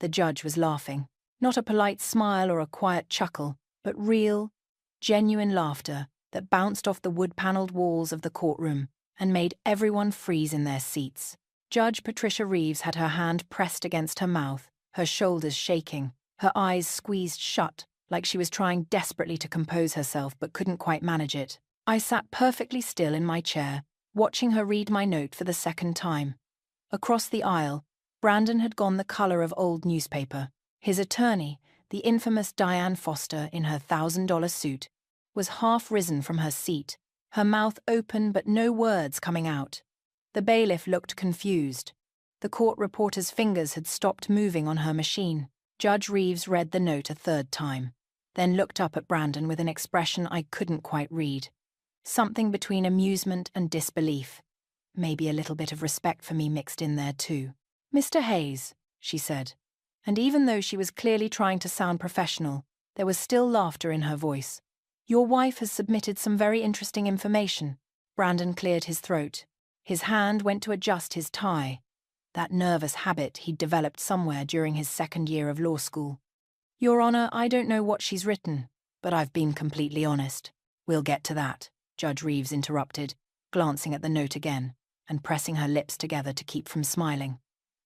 The judge was laughing. Not a polite smile or a quiet chuckle, but real, genuine laughter that bounced off the wood-paneled walls of the courtroom and made everyone freeze in their seats. Judge Patricia Reeves had her hand pressed against her mouth, her shoulders shaking, her eyes squeezed shut, like she was trying desperately to compose herself but couldn't quite manage it. I sat perfectly still in my chair, watching her read my note for the second time. Across the aisle, Brandon had gone the color of old newspaper. His attorney, the infamous Diane Foster in her $1,000 suit, was half risen from her seat, her mouth open but no words coming out. The bailiff looked confused. The court reporter's fingers had stopped moving on her machine. Judge Reeves read the note a third time, then looked up at Brandon with an expression I couldn't quite read. Something between amusement and disbelief. Maybe a little bit of respect for me mixed in there too. "Mr. Hayes," she said. And even though she was clearly trying to sound professional, there was still laughter in her voice. "Your wife has submitted some very interesting information." Brandon cleared his throat. His hand went to adjust his tie, that nervous habit he'd developed somewhere during his second year of law school. "Your Honor, I don't know what she's written, but I've been completely honest." "We'll get to that," Judge Reeves interrupted, glancing at the note again and pressing her lips together to keep from smiling.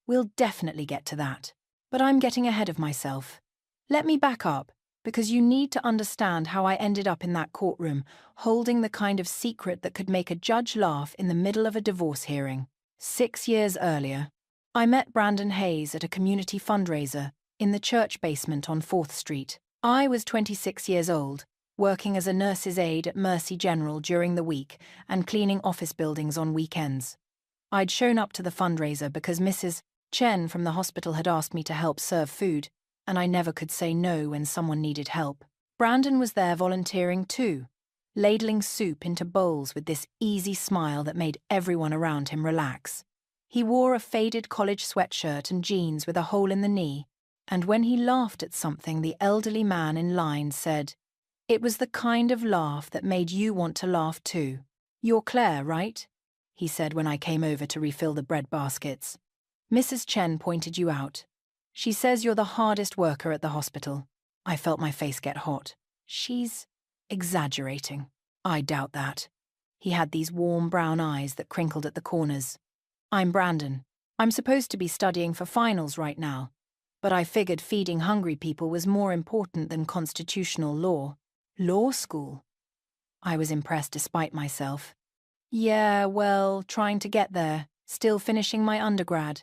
"We'll definitely get to that. But I'm getting ahead of myself. Let me back up, because you need to understand how I ended up in that courtroom, holding the kind of secret that could make a judge laugh in the middle of a divorce hearing. 6 years earlier, I met Brandon Hayes at a community fundraiser in the church basement on 4th Street. I was 26 years old, working as a nurse's aide at Mercy General during the week and cleaning office buildings on weekends. I'd shown up to the fundraiser because Mrs. Chen from the hospital had asked me to help serve food, and I never could say no when someone needed help. Brandon was there volunteering too, ladling soup into bowls with this easy smile that made everyone around him relax. He wore a faded college sweatshirt and jeans with a hole in the knee, and when he laughed at something, the elderly man in line said, "It was the kind of laugh that made you want to laugh too." "You're Claire, right?" he said when I came over to refill the bread baskets. "Mrs. Chen pointed you out. She says you're the hardest worker at the hospital." I felt my face get hot. "She's exaggerating." "I doubt that." He had these warm brown eyes that crinkled at the corners. "I'm Brandon. I'm supposed to be studying for finals right now, but I figured feeding hungry people was more important than constitutional law." "Law school?" I was impressed despite myself. "Yeah, well, trying to get there. Still finishing my undergrad."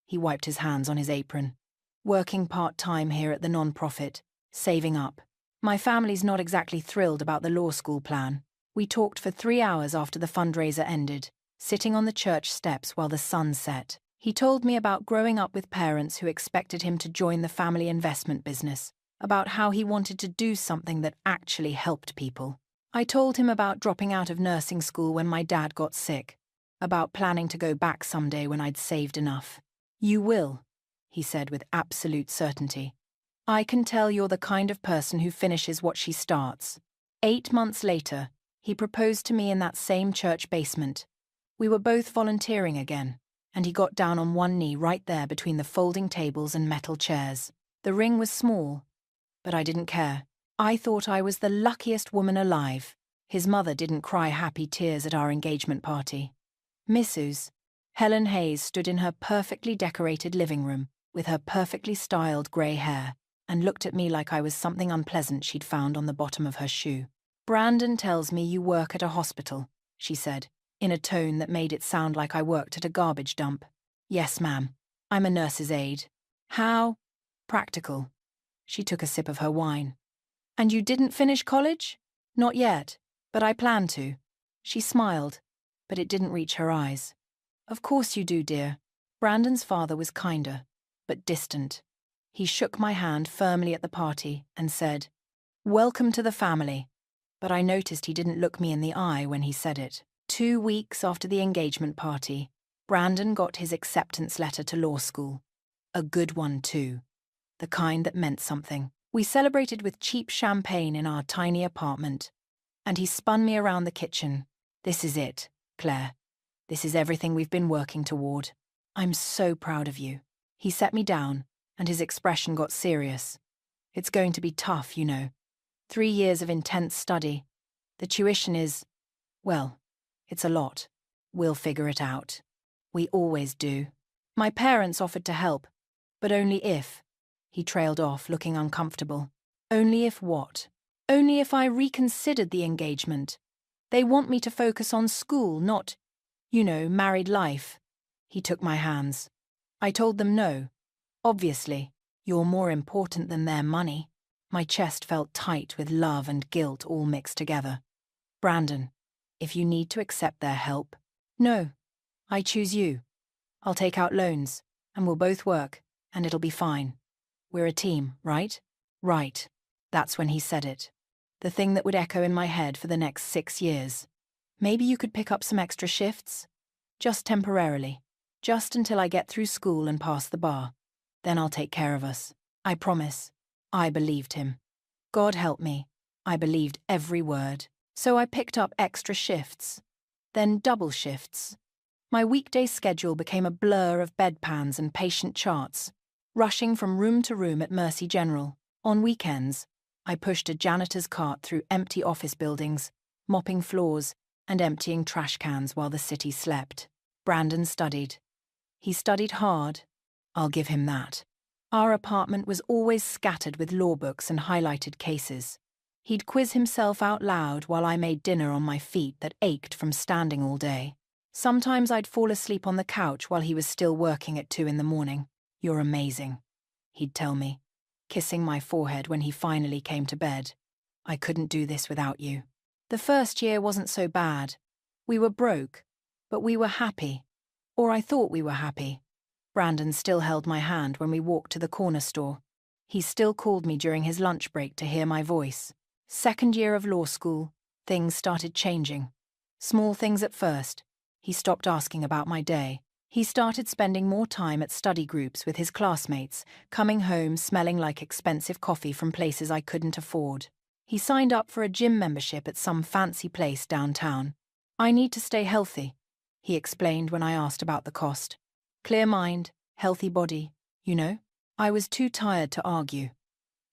He wiped his hands on his apron. "Working part-time here at the non-profit, saving up. My family's not exactly thrilled about the law school plan." We talked for 3 hours after the fundraiser ended, sitting on the church steps while the sun set. He told me about growing up with parents who expected him to join the family investment business, about how he wanted to do something that actually helped people. I told him about dropping out of nursing school when my dad got sick, about planning to go back someday when I'd saved enough. "You will," he said with absolute certainty. "I can tell you're the kind of person who finishes what she starts." 8 months later, he proposed to me in that same church basement. We were both volunteering again, and he got down on one knee right there between the folding tables and metal chairs. The ring was small, but I didn't care. I thought I was the luckiest woman alive. His mother didn't cry happy tears at our engagement party. Mrs. Helen Hayes stood in her perfectly decorated living room with her perfectly styled grey hair and looked at me like I was something unpleasant she'd found on the bottom of her shoe. "Brandon tells me you work at a hospital," she said, in a tone that made it sound like I worked at a garbage dump. "Yes, ma'am. I'm a nurse's aide." "How practical." She took a sip of her wine. "And you didn't finish college?" "Not yet, but I plan to." She smiled, but it didn't reach her eyes. "Of course you do, dear." Brandon's father was kinder, but distant. He shook my hand firmly at the party and said, "Welcome to the family." But I noticed he didn't look me in the eye when he said it. 2 weeks after the engagement party, Brandon got his acceptance letter to law school. A good one, too. The kind that meant something. We celebrated with cheap champagne in our tiny apartment, and he spun me around the kitchen. "This is it, Claire. This is everything we've been working toward. I'm so proud of you." He set me down and his expression got serious. It's going to be tough, you know. 3 years of intense study. The tuition is, well, it's a lot. We'll figure it out. We always do. My parents offered to help, but only if. He trailed off, looking uncomfortable. Only if what? Only if I reconsidered the engagement. They want me to focus on school, not, married life. He took my hands. I told them no. Obviously, you're more important than their money. My chest felt tight with love and guilt all mixed together. Brandon, if you need to accept their help. No, I choose you. I'll take out loans, and we'll both work, and it'll be fine. We're a team, right? Right. That's when he said it. The thing that would echo in my head for the next 6 years. Maybe you could pick up some extra shifts? Just temporarily. Just until I get through school and pass the bar. Then I'll take care of us. I promise. I believed him. God help me. I believed every word. So I picked up extra shifts. Then double shifts. My weekday schedule became a blur of bedpans and patient charts, rushing from room to room at Mercy General. On weekends, I pushed a janitor's cart through empty office buildings, mopping floors and emptying trash cans while the city slept. Brandon studied. He studied hard. I'll give him that. Our apartment was always scattered with law books and highlighted cases. He'd quiz himself out loud while I made dinner on my feet that ached from standing all day. Sometimes I'd fall asleep on the couch while he was still working at 2 in the morning. You're amazing, he'd tell me, kissing my forehead when he finally came to bed. I couldn't do this without you. The first year wasn't so bad. We were broke, but we were happy. Or I thought we were happy. Brandon still held my hand when we walked to the corner store. He still called me during his lunch break to hear my voice. Second year of law school, things started changing. Small things at first. He stopped asking about my day. He started spending more time at study groups with his classmates, coming home smelling like expensive coffee from places I couldn't afford. He signed up for a gym membership at some fancy place downtown. I need to stay healthy, he explained when I asked about the cost. Clear mind, healthy body, you know? I was too tired to argue.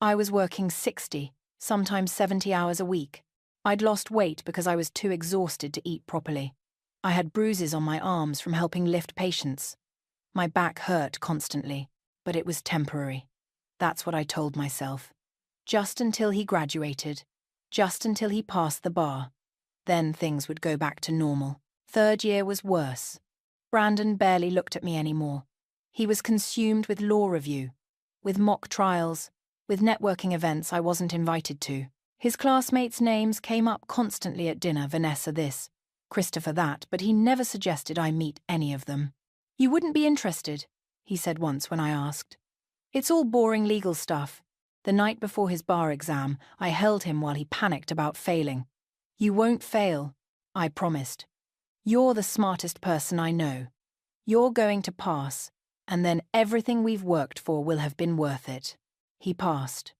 I was working 60, sometimes 70 hours a week. I'd lost weight because I was too exhausted to eat properly. I had bruises on my arms from helping lift patients. My back hurt constantly, but it was temporary. That's what I told myself. Just until he graduated. Just until he passed the bar. Then things would go back to normal. Third year was worse. Brandon barely looked at me anymore. He was consumed with law review, with mock trials, with networking events I wasn't invited to. His classmates' names came up constantly at dinner, Vanessa this, Christopher that, but he never suggested I meet any of them. You wouldn't be interested, he said once when I asked. It's all boring legal stuff. The night before his bar exam, I held him while he panicked about failing. You won't fail, I promised. You're the smartest person I know. You're going to pass, and then everything we've worked for will have been worth it. He passed.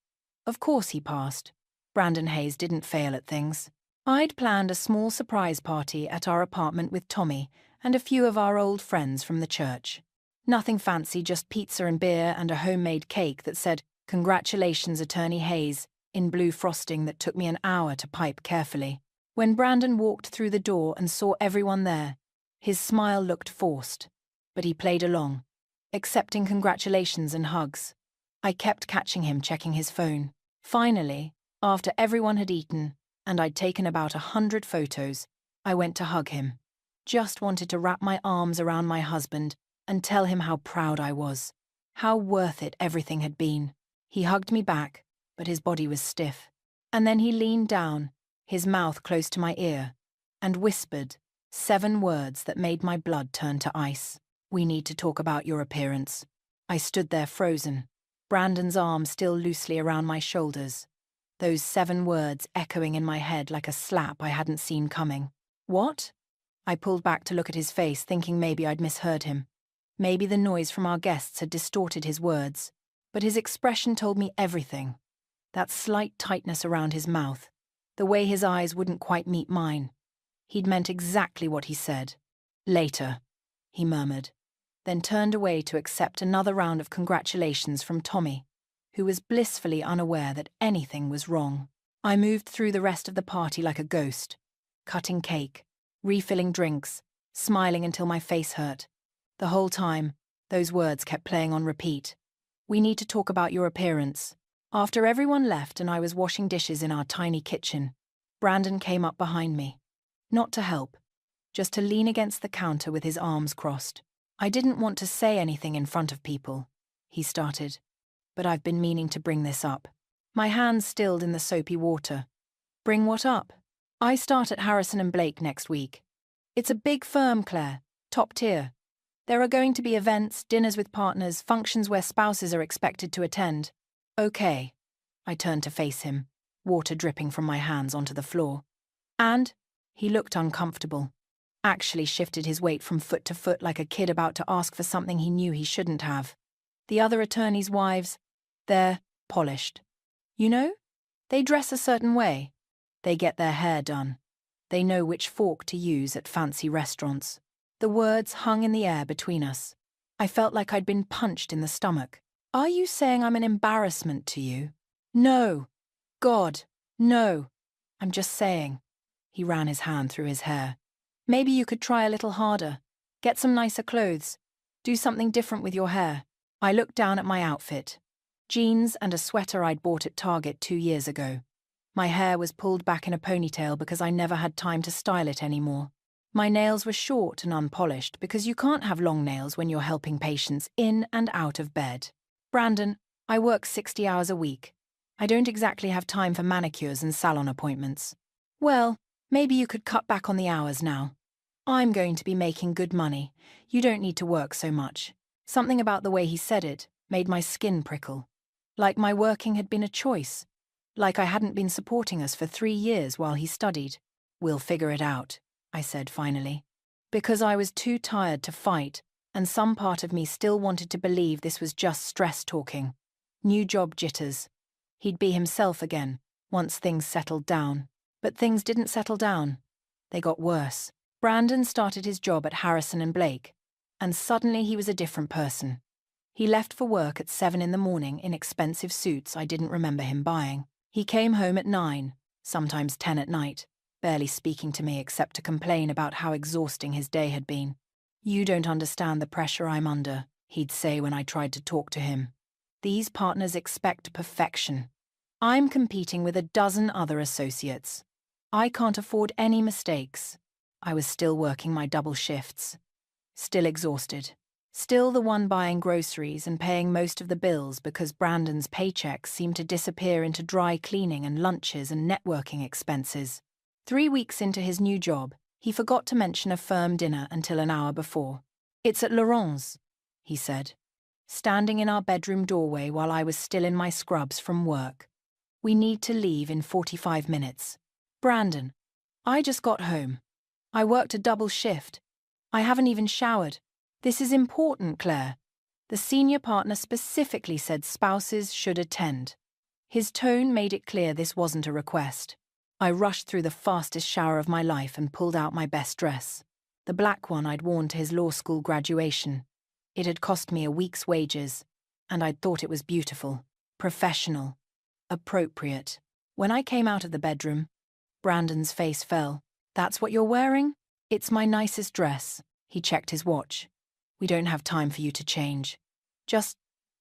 Of course he passed. Brandon Hayes didn't fail at things. I'd planned a small surprise party at our apartment with Tommy and a few of our old friends from the church. Nothing fancy, just pizza and beer and a homemade cake that said, "Congratulations, Attorney Hayes," in blue frosting that took me an hour to pipe carefully. When Brandon walked through the door and saw everyone there, his smile looked forced, but he played along, accepting congratulations and hugs. I kept catching him checking his phone. Finally, after everyone had eaten, and I'd taken about 100 photos, I went to hug him. Just wanted to wrap my arms around my husband and tell him how proud I was, how worth it everything had been. He hugged me back, but his body was stiff. And then he leaned down, his mouth close to my ear, and whispered 7 words that made my blood turn to ice. "We need to talk about your appearance." I stood there frozen, Brandon's arm still loosely around my shoulders. Those 7 words echoing in my head like a slap I hadn't seen coming. What? I pulled back to look at his face, thinking maybe I'd misheard him. Maybe the noise from our guests had distorted his words. But his expression told me everything. That slight tightness around his mouth, the way his eyes wouldn't quite meet mine. He'd meant exactly what he said. "Later," he murmured. then turned away to accept another round of congratulations from Tommy, who was blissfully unaware that anything was wrong. I moved through the rest of the party like a ghost, cutting cake, refilling drinks, smiling until my face hurt. The whole time, those words kept playing on repeat. "We need to talk about your appearance." After everyone left and I was washing dishes in our tiny kitchen, Brandon came up behind me. Not to help, just to lean against the counter with his arms crossed. "I didn't want to say anything in front of people," he started, "but I've been meaning to bring this up." My hands stilled in the soapy water. "Bring what up?" "I start at Harrison and Blake next week. It's a big firm, Claire, top tier. There are going to be events, dinners with partners, functions where spouses are expected to attend." "Okay." I turned to face him, water dripping from my hands onto the floor. "And?" He looked uncomfortable, actually shifted his weight from foot to foot like a kid about to ask for something he knew he shouldn't have. "The other attorneys' wives, they're polished. You know? They dress a certain way. They get their hair done. They know which fork to use at fancy restaurants." The words hung in the air between us. I felt like I'd been punched in the stomach. "Are you saying I'm an embarrassment to you?" "No. God, no. I'm just saying." He ran his hand through his hair. "Maybe you could try a little harder. Get some nicer clothes. Do something different with your hair." I looked down at my outfit. Jeans and a sweater I'd bought at Target 2 years ago. My hair was pulled back in a ponytail because I never had time to style it anymore. My nails were short and unpolished because you can't have long nails when you're helping patients in and out of bed. "Brandon, I work 60 hours a week. I don't exactly have time for manicures and salon appointments." "Well, maybe you could cut back on the hours now. I'm going to be making good money. You don't need to work so much." Something about the way he said it made my skin prickle. Like my working had been a choice. Like I hadn't been supporting us for 3 years while he studied. "We'll figure it out," I said finally. Because I was too tired to fight, and some part of me still wanted to believe this was just stress talking. New job jitters. He'd be himself again, once things settled down. But things didn't settle down. They got worse. Brandon started his job at Harrison and Blake, and suddenly he was a different person. He left for work at 7 in the morning in expensive suits I didn't remember him buying. He came home at 9, sometimes 10 at night, barely speaking to me except to complain about how exhausting his day had been. "You don't understand the pressure I'm under," he'd say when I tried to talk to him. "These partners expect perfection. I'm competing with a dozen other associates. I can't afford any mistakes." I was still working my double shifts. Still exhausted. Still the one buying groceries and paying most of the bills because Brandon's paychecks seemed to disappear into dry cleaning and lunches and networking expenses. 3 weeks into his new job, he forgot to mention a firm dinner until an hour before. "It's at Laurent's," he said, standing in our bedroom doorway while I was still in my scrubs from work. "We need to leave in 45 minutes. Brandon, I just got home. I worked a double shift. I haven't even showered. This is important, Claire. The senior partner specifically said spouses should attend." His tone made it clear this wasn't a request. I rushed through the fastest shower of my life and pulled out my best dress. The black one I'd worn to his law school graduation. It had cost me a week's wages, and I'd thought it was beautiful, professional, appropriate. When I came out of the bedroom, Brandon's face fell. "That's what you're wearing?" "It's my nicest dress." He checked his watch. "We don't have time for you to change. Just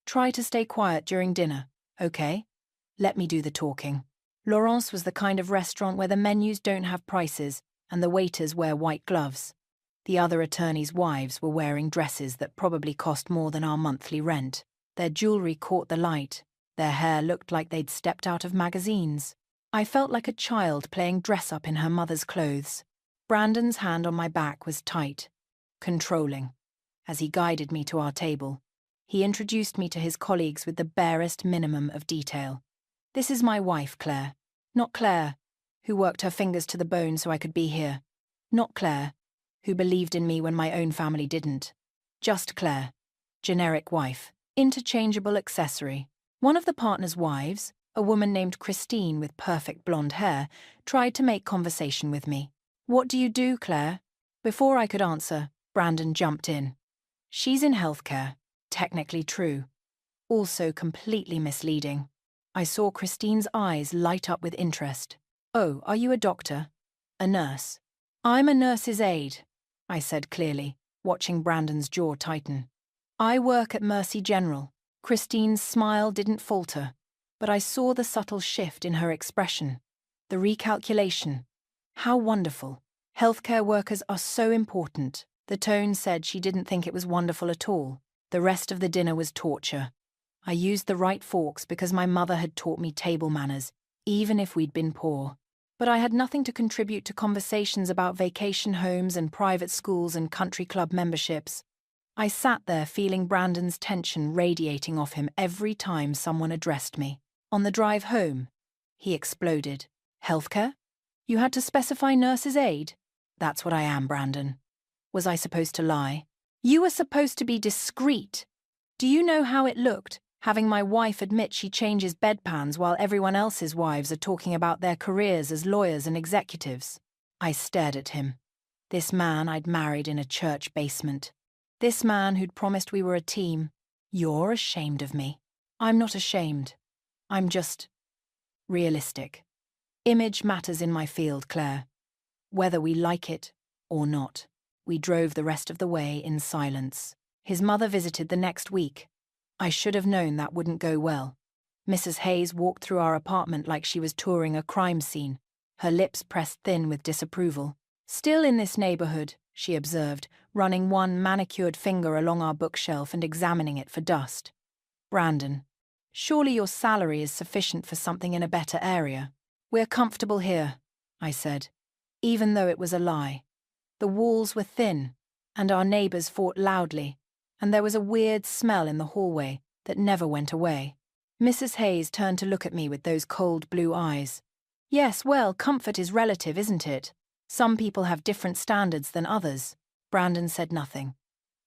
try to stay quiet during dinner, okay? Let me do the talking." Laurent's was the kind of restaurant where the menus don't have prices and the waiters wear white gloves. The other attorneys' wives were wearing dresses that probably cost more than our monthly rent. Their jewelry caught the light. Their hair looked like they'd stepped out of magazines. I felt like a child playing dress-up in her mother's clothes. Brandon's hand on my back was tight, controlling. As he guided me to our table, he introduced me to his colleagues with the barest minimum of detail. "This is my wife, Claire. Not Claire, who worked her fingers to the bone so I could be here. Not Claire, who believed in me when my own family didn't. Just Claire. Generic wife. Interchangeable accessory." One of the partners' wives, a woman named Christine with perfect blonde hair, tried to make conversation with me. "What do you do, Claire?" Before I could answer, Brandon jumped in. She's in healthcare. Technically true. Also completely misleading. I saw Christine's eyes light up with interest. Oh, are you a doctor? A nurse? I'm a nurse's aide, I said clearly, watching Brandon's jaw tighten. I work at Mercy General. Christine's smile didn't falter, but I saw the subtle shift in her expression. The recalculation. How wonderful. Healthcare workers are so important. The tone said she didn't think it was wonderful at all. The rest of the dinner was torture. I used the right forks because my mother had taught me table manners, even if we'd been poor. But I had nothing to contribute to conversations about vacation homes and private schools and country club memberships. I sat there feeling Brandon's tension radiating off him every time someone addressed me. On the drive home, he exploded. Healthcare? You had to specify nurse's aide? That's what I am, Brandon. Was I supposed to lie? You were supposed to be discreet. Do you know how it looked, having my wife admit she changes bedpans while everyone else's wives are talking about their careers as lawyers and executives? I stared at him. This man I'd married in a church basement. This man who'd promised we were a team. You're ashamed of me. I'm not ashamed. I'm just realistic. Image matters in my field, Claire. Whether we like it or not. We drove the rest of the way in silence. His mother visited the next week. I should have known that wouldn't go well. Mrs. Hayes walked through our apartment like she was touring a crime scene, her lips pressed thin with disapproval. Still in this neighborhood, she observed, running one manicured finger along our bookshelf and examining it for dust. Brandon, surely your salary is sufficient for something in a better area. We're comfortable here, I said, even though it was a lie. The walls were thin, and our neighbors fought loudly, and there was a weird smell in the hallway that never went away. Mrs. Hayes turned to look at me with those cold blue eyes. Yes, well, comfort is relative, isn't it? Some people have different standards than others. Brandon said nothing,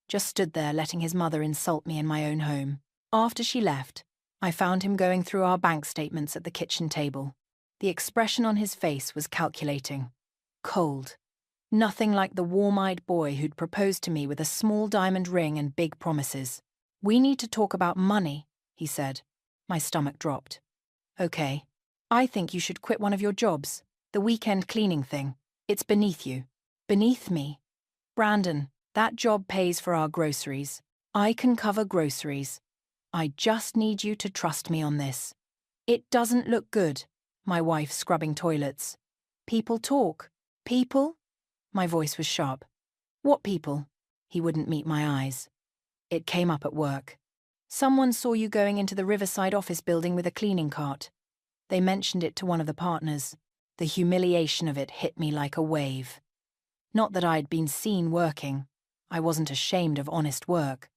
just stood there letting his mother insult me in my own home. After she left, I found him going through our bank statements at the kitchen table. The expression on his face was calculating. Cold. Nothing like the warm-eyed boy who'd proposed to me with a small diamond ring and big promises. We need to talk about money, he said. My stomach dropped. Okay. I think you should quit one of your jobs. The weekend cleaning thing. It's beneath you. Beneath me. Brandon, that job pays for our groceries. I can cover groceries. I just need you to trust me on this. It doesn't look good, my wife scrubbing toilets. People talk. People? My voice was sharp. What people? He wouldn't meet my eyes. It came up at work. Someone saw you going into the Riverside office building with a cleaning cart. They mentioned it to one of the partners. The humiliation of it hit me like a wave. Not that I'd been seen working. I wasn't ashamed of honest work.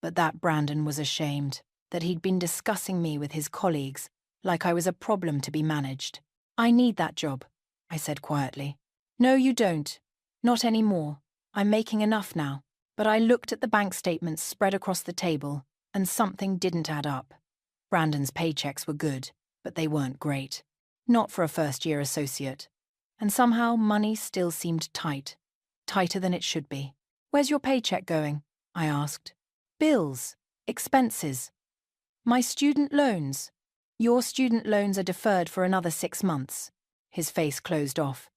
But that Brandon was ashamed, that he'd been discussing me with his colleagues, like I was a problem to be managed. I need that job, I said quietly. No, you don't. Not anymore. I'm making enough now. But I looked at the bank statements spread across the table, and something didn't add up. Brandon's paychecks were good, but they weren't great. Not for a first-year associate. And somehow money still seemed tight. Tighter than it should be. Where's your paycheck going? I asked. Bills. Expenses. My student loans. Your student loans are deferred for another 6 months. His face closed off.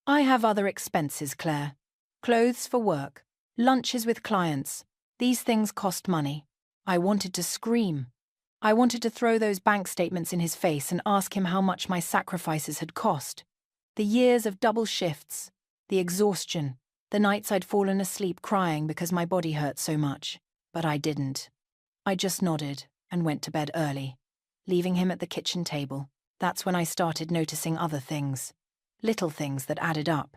I have other expenses, Claire. Clothes for work. Lunches with clients. These things cost money. I wanted to scream. I wanted to throw those bank statements in his face and ask him how much my sacrifices had cost. The years of double shifts, the exhaustion, the nights I'd fallen asleep crying because my body hurt so much. But I didn't. I just nodded and went to bed early, leaving him at the kitchen table. That's when I started noticing other things. Little things that added up.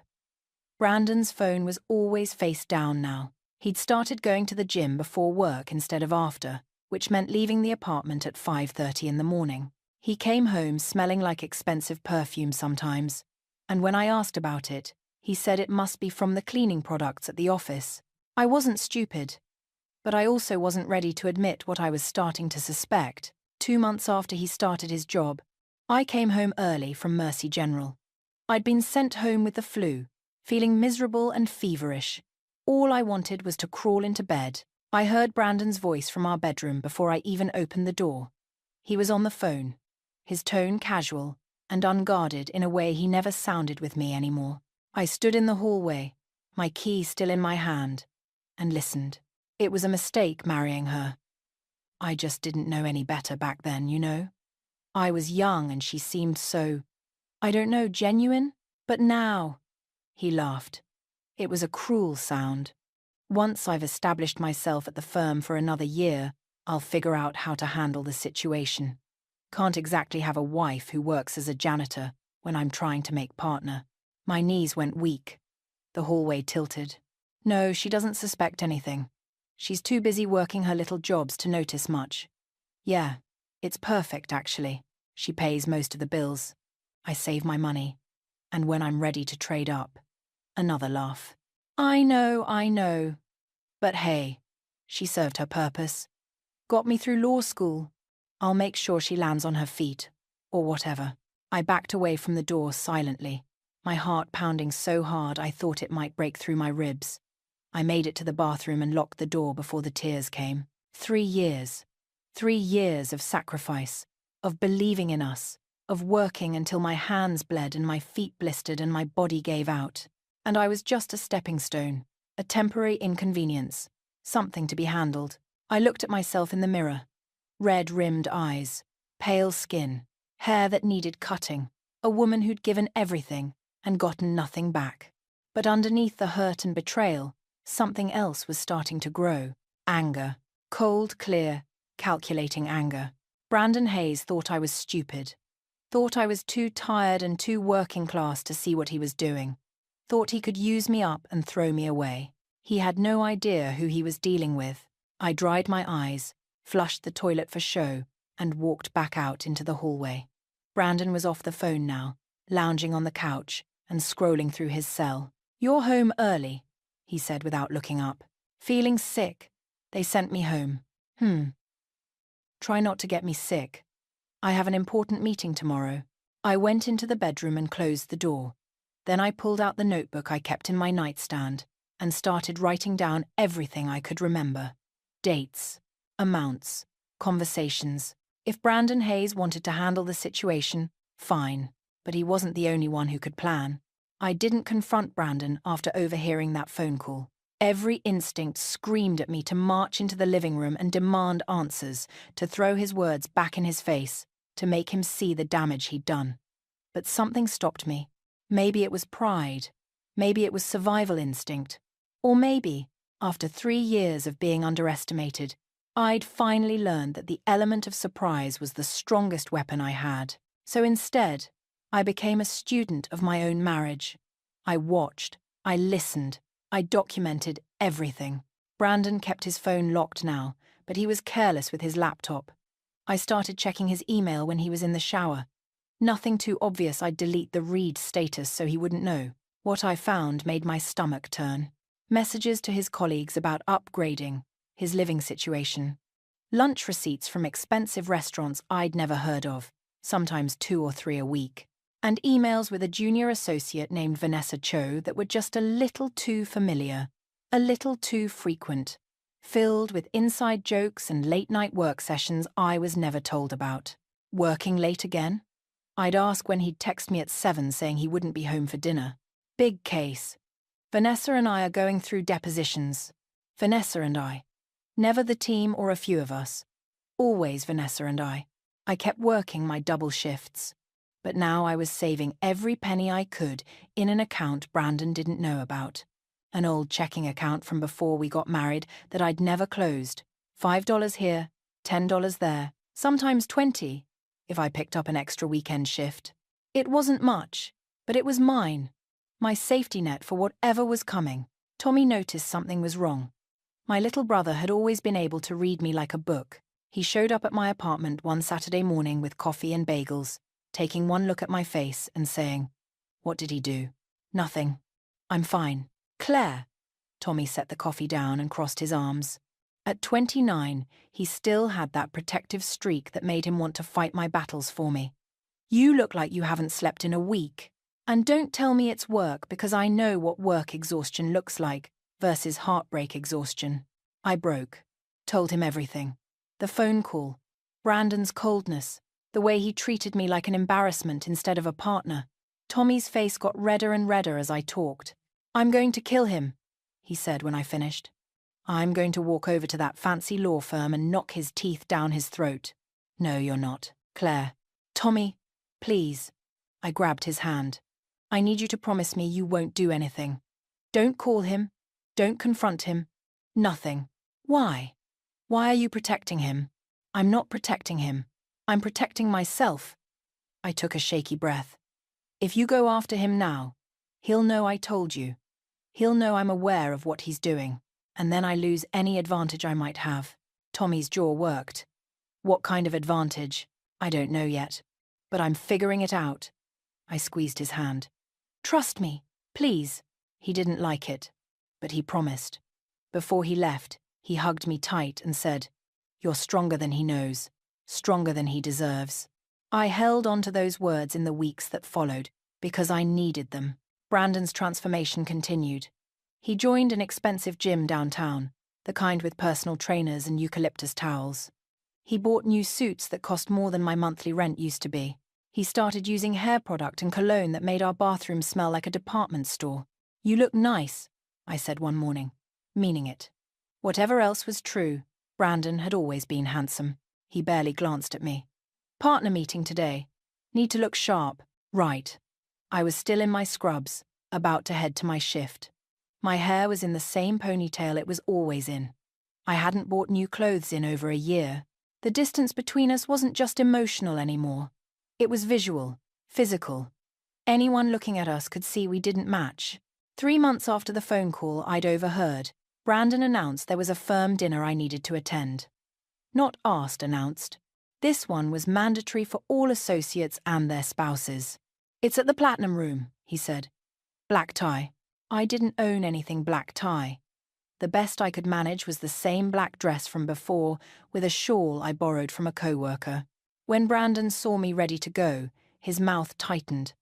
Brandon's phone was always face down now. He'd started going to the gym before work instead of after, which meant leaving the apartment at 5:30 in the morning. He came home smelling like expensive perfume sometimes, and when I asked about it, he said it must be from the cleaning products at the office. I wasn't stupid, but I also wasn't ready to admit what I was starting to suspect. 2 months after he started his job, I came home early from Mercy General. I'd been sent home with the flu, feeling miserable and feverish. All I wanted was to crawl into bed. I heard Brandon's voice from our bedroom before I even opened the door. He was on the phone, his tone casual and unguarded in a way he never sounded with me anymore. I stood in the hallway, my key still in my hand, and listened. It was a mistake marrying her. I just didn't know any better back then, you know? I was young and she seemed so, I don't know, genuine? But now, he laughed. It was a cruel sound. Once I've established myself at the firm for another year, I'll figure out how to handle the situation. Can't exactly have a wife who works as a janitor when I'm trying to make partner. My knees went weak. The hallway tilted. No, she doesn't suspect anything. She's too busy working her little jobs to notice much. Yeah, it's perfect, actually. She pays most of the bills. I save my money. And when I'm ready to trade up, another laugh. I know. But hey, she served her purpose. Got me through law school. I'll make sure she lands on her feet, or whatever. I backed away from the door silently, my heart pounding so hard I thought it might break through my ribs. I made it to the bathroom and locked the door before the tears came. 3 years. 3 years of sacrifice, of believing in us, of working until my hands bled and my feet blistered and my body gave out. And I was just a stepping stone, a temporary inconvenience, something to be handled. I looked at myself in the mirror. Red-rimmed eyes, pale skin, hair that needed cutting, a woman who'd given everything and gotten nothing back. But underneath the hurt and betrayal, something else was starting to grow. Anger. Cold, clear, calculating anger. Brandon Hayes thought I was stupid. Thought I was too tired and too working class to see what he was doing. Thought he could use me up and throw me away. He had no idea who he was dealing with. I dried my eyes, flushed the toilet for show, and walked back out into the hallway. Brandon was off the phone now, lounging on the couch and scrolling through his cell. "You're home early," he said without looking up. "Feeling sick. They sent me home." Try not to get me sick. I have an important meeting tomorrow. I went into the bedroom and closed the door. Then I pulled out the notebook I kept in my nightstand and started writing down everything I could remember. Dates, amounts, conversations. If Brandon Hayes wanted to handle the situation, fine, but he wasn't the only one who could plan. I didn't confront Brandon after overhearing that phone call. Every instinct screamed at me to march into the living room and demand answers, to throw his words back in his face, to make him see the damage he'd done. But something stopped me. Maybe it was pride. Maybe it was survival instinct. Or maybe, after 3 years of being underestimated, I'd finally learned that the element of surprise was the strongest weapon I had. So instead, I became a student of my own marriage. I watched, I listened, I documented everything. Brandon kept his phone locked now, but he was careless with his laptop. I started checking his email when he was in the shower. Nothing too obvious I'd delete the read status so he wouldn't know. What I found made my stomach turn. Messages to his colleagues about upgrading, his living situation. Lunch receipts from expensive restaurants I'd never heard of, sometimes 2 or 3 a week. And emails with a junior associate named Vanessa Cho that were just a little too familiar, a little too frequent, filled with inside jokes and late-night work sessions I was never told about. Working late again? I'd ask when he'd text me at 7 saying he wouldn't be home for dinner. Big case. Vanessa and I are going through depositions. Vanessa and I. Never the team or a few of us. Always Vanessa and I. I kept working my double shifts. But now I was saving every penny I could in an account Brandon didn't know about. An old checking account from before we got married that I'd never closed. $5 here, $10 there, sometimes 20 if I picked up an extra weekend shift. It wasn't much, but it was mine. My safety net for whatever was coming. Tommy noticed something was wrong. My little brother had always been able to read me like a book. He showed up at my apartment one Saturday morning with coffee and bagels, taking one look at my face and saying, "What did he do?" "Nothing. I'm fine." "Claire." Tommy set the coffee down and crossed his arms. At 29, he still had that protective streak that made him want to fight my battles for me. "You look like you haven't slept in a week. And don't tell me it's work because I know what work exhaustion looks like versus heartbreak exhaustion." I broke. Told him everything. The phone call. Brandon's coldness. The way he treated me like an embarrassment instead of a partner. Tommy's face got redder and redder as I talked. "I'm going to kill him," he said when I finished. "I'm going to walk over to that fancy law firm and knock his teeth down his throat." "No, you're not, Claire." "Tommy, please." I grabbed his hand. "I need you to promise me you won't do anything. Don't call him. Don't confront him. Nothing." "Why? Why are you protecting him?" "I'm not protecting him. I'm protecting myself." I took a shaky breath. "If you go after him now, he'll know I told you. He'll know I'm aware of what he's doing, and then I lose any advantage I might have." Tommy's jaw worked. "What kind of advantage? I don't know yet. But I'm figuring it out." I squeezed his hand. "Trust me, please." He didn't like it, but he promised. Before he left, he hugged me tight and said, "You're stronger than he knows, stronger than he deserves." I held on to those words in the weeks that followed, because I needed them. Brandon's transformation continued. He joined an expensive gym downtown, the kind with personal trainers and eucalyptus towels. He bought new suits that cost more than my monthly rent used to be. He started using hair product and cologne that made our bathroom smell like a department store. "You look nice," I said one morning, meaning it. Whatever else was true, Brandon had always been handsome. He barely glanced at me. "Partner meeting today. Need to look sharp." Right. I was still in my scrubs, about to head to my shift. My hair was in the same ponytail it was always in. I hadn't bought new clothes in over a year. The distance between us wasn't just emotional anymore. It was visual, physical. Anyone looking at us could see we didn't match. 3 months after the phone call I'd overheard, Brandon announced there was a firm dinner I needed to attend. Not asked, announced. This one was mandatory for all associates and their spouses. "It's at the Platinum Room," he said. "Black tie." I didn't own anything black tie. The best I could manage was the same black dress from before, with a shawl I borrowed from a co-worker. When Brandon saw me ready to go, his mouth tightened.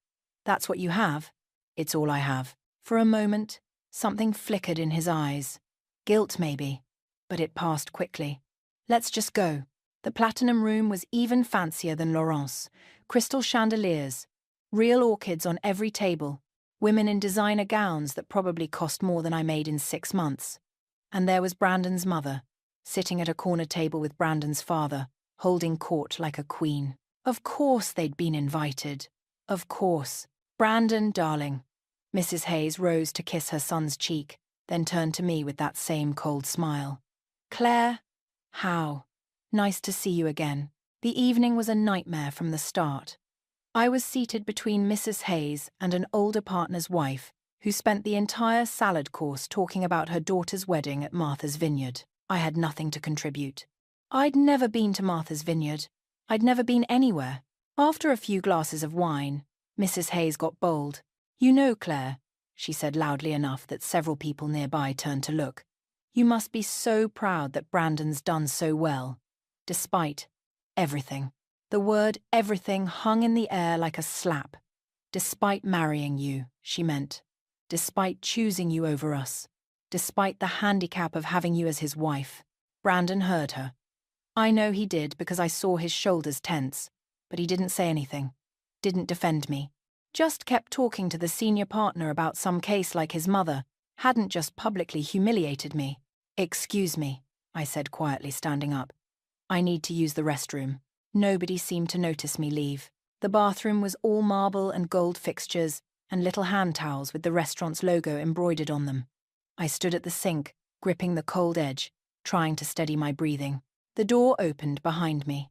"That's what you have?" "It's all I have." For a moment, something flickered in his eyes. Guilt, maybe, but it passed quickly. "Let's just go." The Platinum Room was even fancier than Laurent's. Crystal chandeliers, real orchids on every table, women in designer gowns that probably cost more than I made in 6 months. And there was Brandon's mother, sitting at a corner table with Brandon's father, holding court like a queen. Of course they'd been invited. Of course. "Brandon, darling." Mrs. Hayes rose to kiss her son's cheek, then turned to me with that same cold smile. "Claire, how? Nice to see you again." The evening was a nightmare from the start. I was seated between Mrs. Hayes and an older partner's wife, who spent the entire salad course talking about her daughter's wedding at Martha's Vineyard. I had nothing to contribute. I'd never been to Martha's Vineyard. I'd never been anywhere. After a few glasses of wine, Mrs. Hayes got bold. "You know, Claire," she said loudly enough that several people nearby turned to look, "you must be so proud that Brandon's done so well. Despite everything." The word everything hung in the air like a slap. "Despite marrying you," she meant. "Despite choosing you over us. Despite the handicap of having you as his wife." Brandon heard her. I know he did because I saw his shoulders tense, but he didn't say anything. Didn't defend me. Just kept talking to the senior partner about some case like his mother. Hadn't just publicly humiliated me. "Excuse me," I said quietly, standing up. "I need to use the restroom." Nobody seemed to notice me leave. The bathroom was all marble and gold fixtures and little hand towels with the restaurant's logo embroidered on them. I stood at the sink, gripping the cold edge, trying to steady my breathing. The door opened behind me.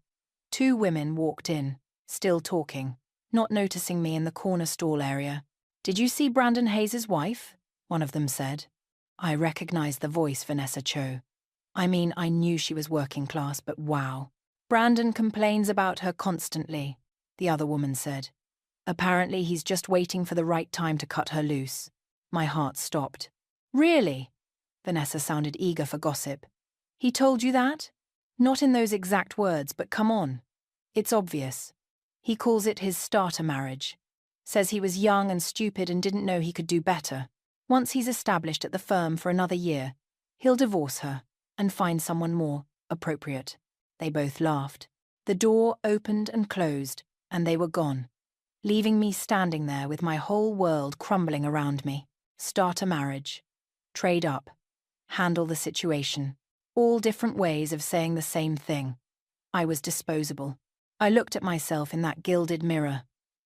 2 women walked in, still talking, not noticing me in the corner stall area. "Did you see Brandon Hayes' wife?" one of them said. I recognized the voice, Vanessa Cho. I mean, I knew she was working class, but wow. "Brandon complains about her constantly," the other woman said. "Apparently he's just waiting for the right time to cut her loose." My heart stopped. "Really?" Vanessa sounded eager for gossip. "He told you that?" "Not in those exact words, but come on. It's obvious. He calls it his starter marriage. Says he was young and stupid and didn't know he could do better. Once he's established at the firm for another year, he'll divorce her, and find someone more appropriate. They both laughed. The door opened and closed, and they were gone, leaving me standing there with my whole world crumbling around me. Start a marriage. Trade up. Handle the situation. All different ways of saying the same thing. I was disposable. I looked at myself in that gilded mirror.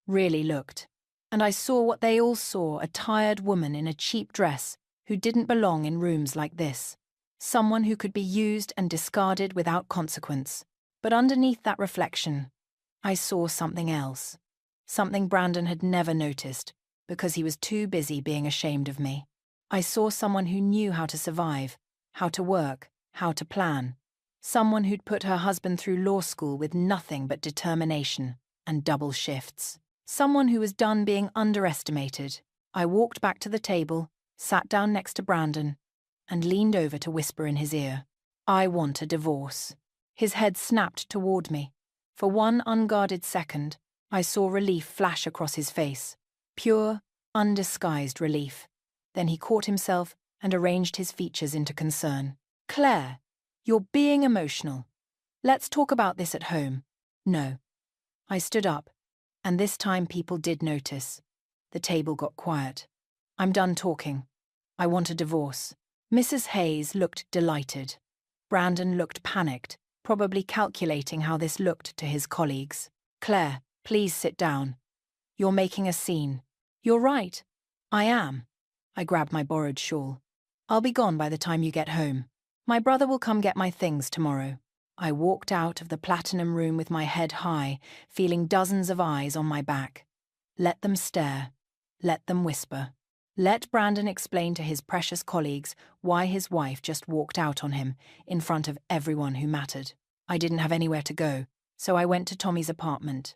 Really looked. And I saw what they all saw, a tired woman in a cheap dress who didn't belong in rooms like this. Someone who could be used and discarded without consequence. But underneath that reflection, I saw something else. Something Brandon had never noticed, because he was too busy being ashamed of me. I saw someone who knew how to survive, how to work, how to plan. Someone who'd put her husband through law school with nothing but determination and double shifts. Someone who was done being underestimated. I walked back to the table, sat down next to Brandon, and leaned over to whisper in his ear, "I want a divorce." His head snapped toward me. For one unguarded second, I saw relief flash across his face. Pure, undisguised relief. Then he caught himself and arranged his features into concern. "Claire, you're being emotional. Let's talk about this at home." "No." I stood up, and this time people did notice. The table got quiet. "I'm done talking. I want a divorce." Mrs. Hayes looked delighted. Brandon looked panicked, probably calculating how this looked to his colleagues. "Claire, please sit down. You're making a scene." "You're right. I am." I grabbed my borrowed shawl. "I'll be gone by the time you get home. My brother will come get my things tomorrow." I walked out of the platinum room with my head high, feeling dozens of eyes on my back. Let them stare. Let them whisper. Let Brandon explain to his precious colleagues why his wife just walked out on him in front of everyone who mattered. I didn't have anywhere to go, so I went to Tommy's apartment.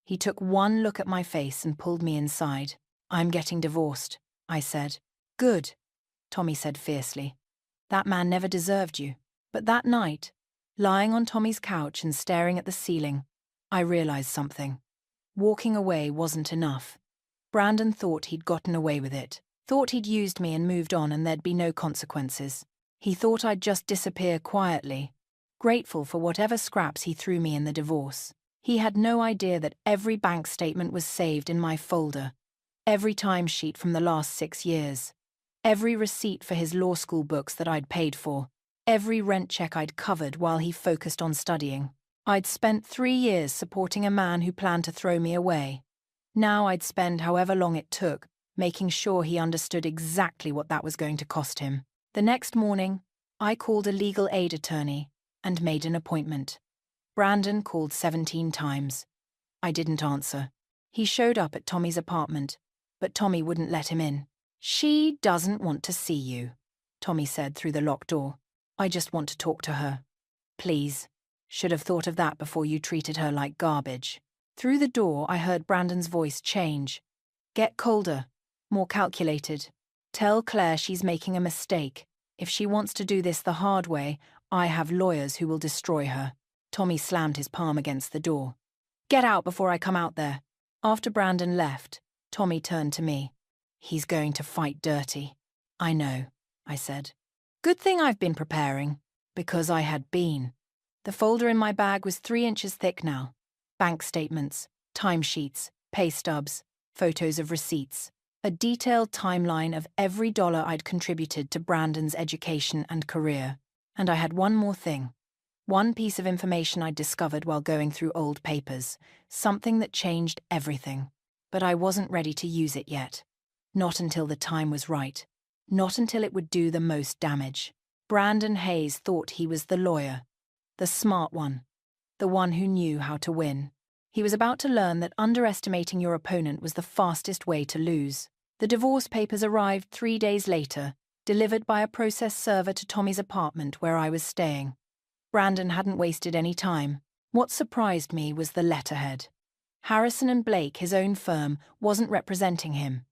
He took one look at my face and pulled me inside. "I'm getting divorced," I said. "Good," Tommy said fiercely. "That man never deserved you." But that night, lying on Tommy's couch and staring at the ceiling, I realized something. Walking away wasn't enough. Brandon thought he'd gotten away with it. Thought he'd used me and moved on and there'd be no consequences. He thought I'd just disappear quietly, grateful for whatever scraps he threw me in the divorce. He had no idea that every bank statement was saved in my folder, every timesheet from the last 6 years, every receipt for his law school books that I'd paid for, every rent check I'd covered while he focused on studying. I'd spent 3 years supporting a man who planned to throw me away. Now I'd spend however long it took making sure he understood exactly what that was going to cost him. The next morning, I called a legal aid attorney and made an appointment. Brandon called 17 times. I didn't answer. He showed up at Tommy's apartment, but Tommy wouldn't let him in. "She doesn't want to see you," Tommy said through the locked door. "I just want to talk to her." "Please. Should have thought of that before you treated her like garbage." Through the door, I heard Brandon's voice change. "Get colder, more calculated. Tell Claire she's making a mistake. If she wants to do this the hard way, I have lawyers who will destroy her." Tommy slammed his palm against the door. "Get out before I come out there." After Brandon left, Tommy turned to me. "He's going to fight dirty." "I know," I said. "Good thing I've been preparing." Because I had been. The folder in my bag was 3 inches thick now. Bank statements, timesheets, pay stubs, photos of receipts. A detailed timeline of every dollar I'd contributed to Brandon's education and career. And I had one more thing. One piece of information I'd discovered while going through old papers. Something that changed everything. But I wasn't ready to use it yet. Not until the time was right. Not until it would do the most damage. Brandon Hayes thought he was the lawyer. The smart one. The one who knew how to win. He was about to learn that underestimating your opponent was the fastest way to lose. The divorce papers arrived 3 days later, delivered by a process server to Tommy's apartment where I was staying. Brandon hadn't wasted any time. What surprised me was the letterhead. Harrison and Blake, his own firm, wasn't representing him.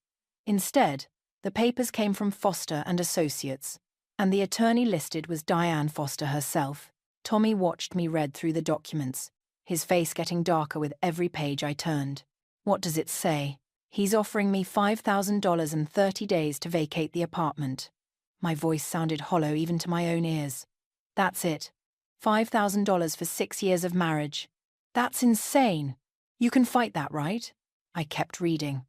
Instead, the papers came from Foster and Associates, and the attorney listed was Diane Foster herself. Tommy watched me read through the documents, his face getting darker with every page I turned. "What does it say?" "He's offering me $5,000 and 30 days to vacate the apartment." My voice sounded hollow even to my own ears. That's it. $5,000 for 6 years of marriage. That's insane. You can fight that, right? I kept reading.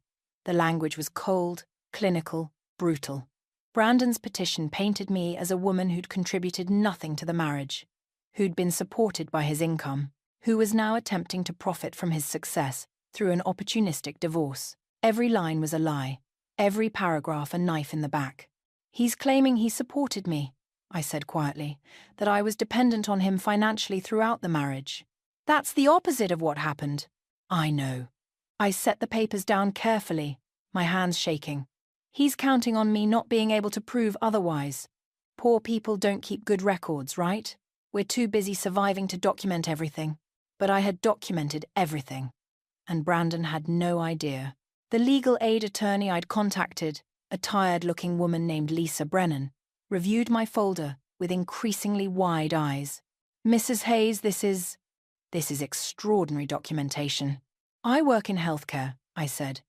The language was cold, clinical, brutal. Brandon's petition painted me as a woman who'd contributed nothing to the marriage, who'd been supported by his income, who was now attempting to profit from his success through an opportunistic divorce. Every line was a lie, every paragraph a knife in the back. He's claiming he supported me, I said quietly, that I was dependent on him financially throughout the marriage. That's the opposite of what happened. I know. I set the papers down carefully, my hands shaking. He's counting on me not being able to prove otherwise. Poor people don't keep good records, right? We're too busy surviving to document everything. But I had documented everything. And Brandon had no idea. The legal aid attorney I'd contacted, a tired-looking woman named Lisa Brennan, reviewed my folder with increasingly wide eyes. Mrs. Hayes, this is extraordinary documentation. I work in healthcare, I said.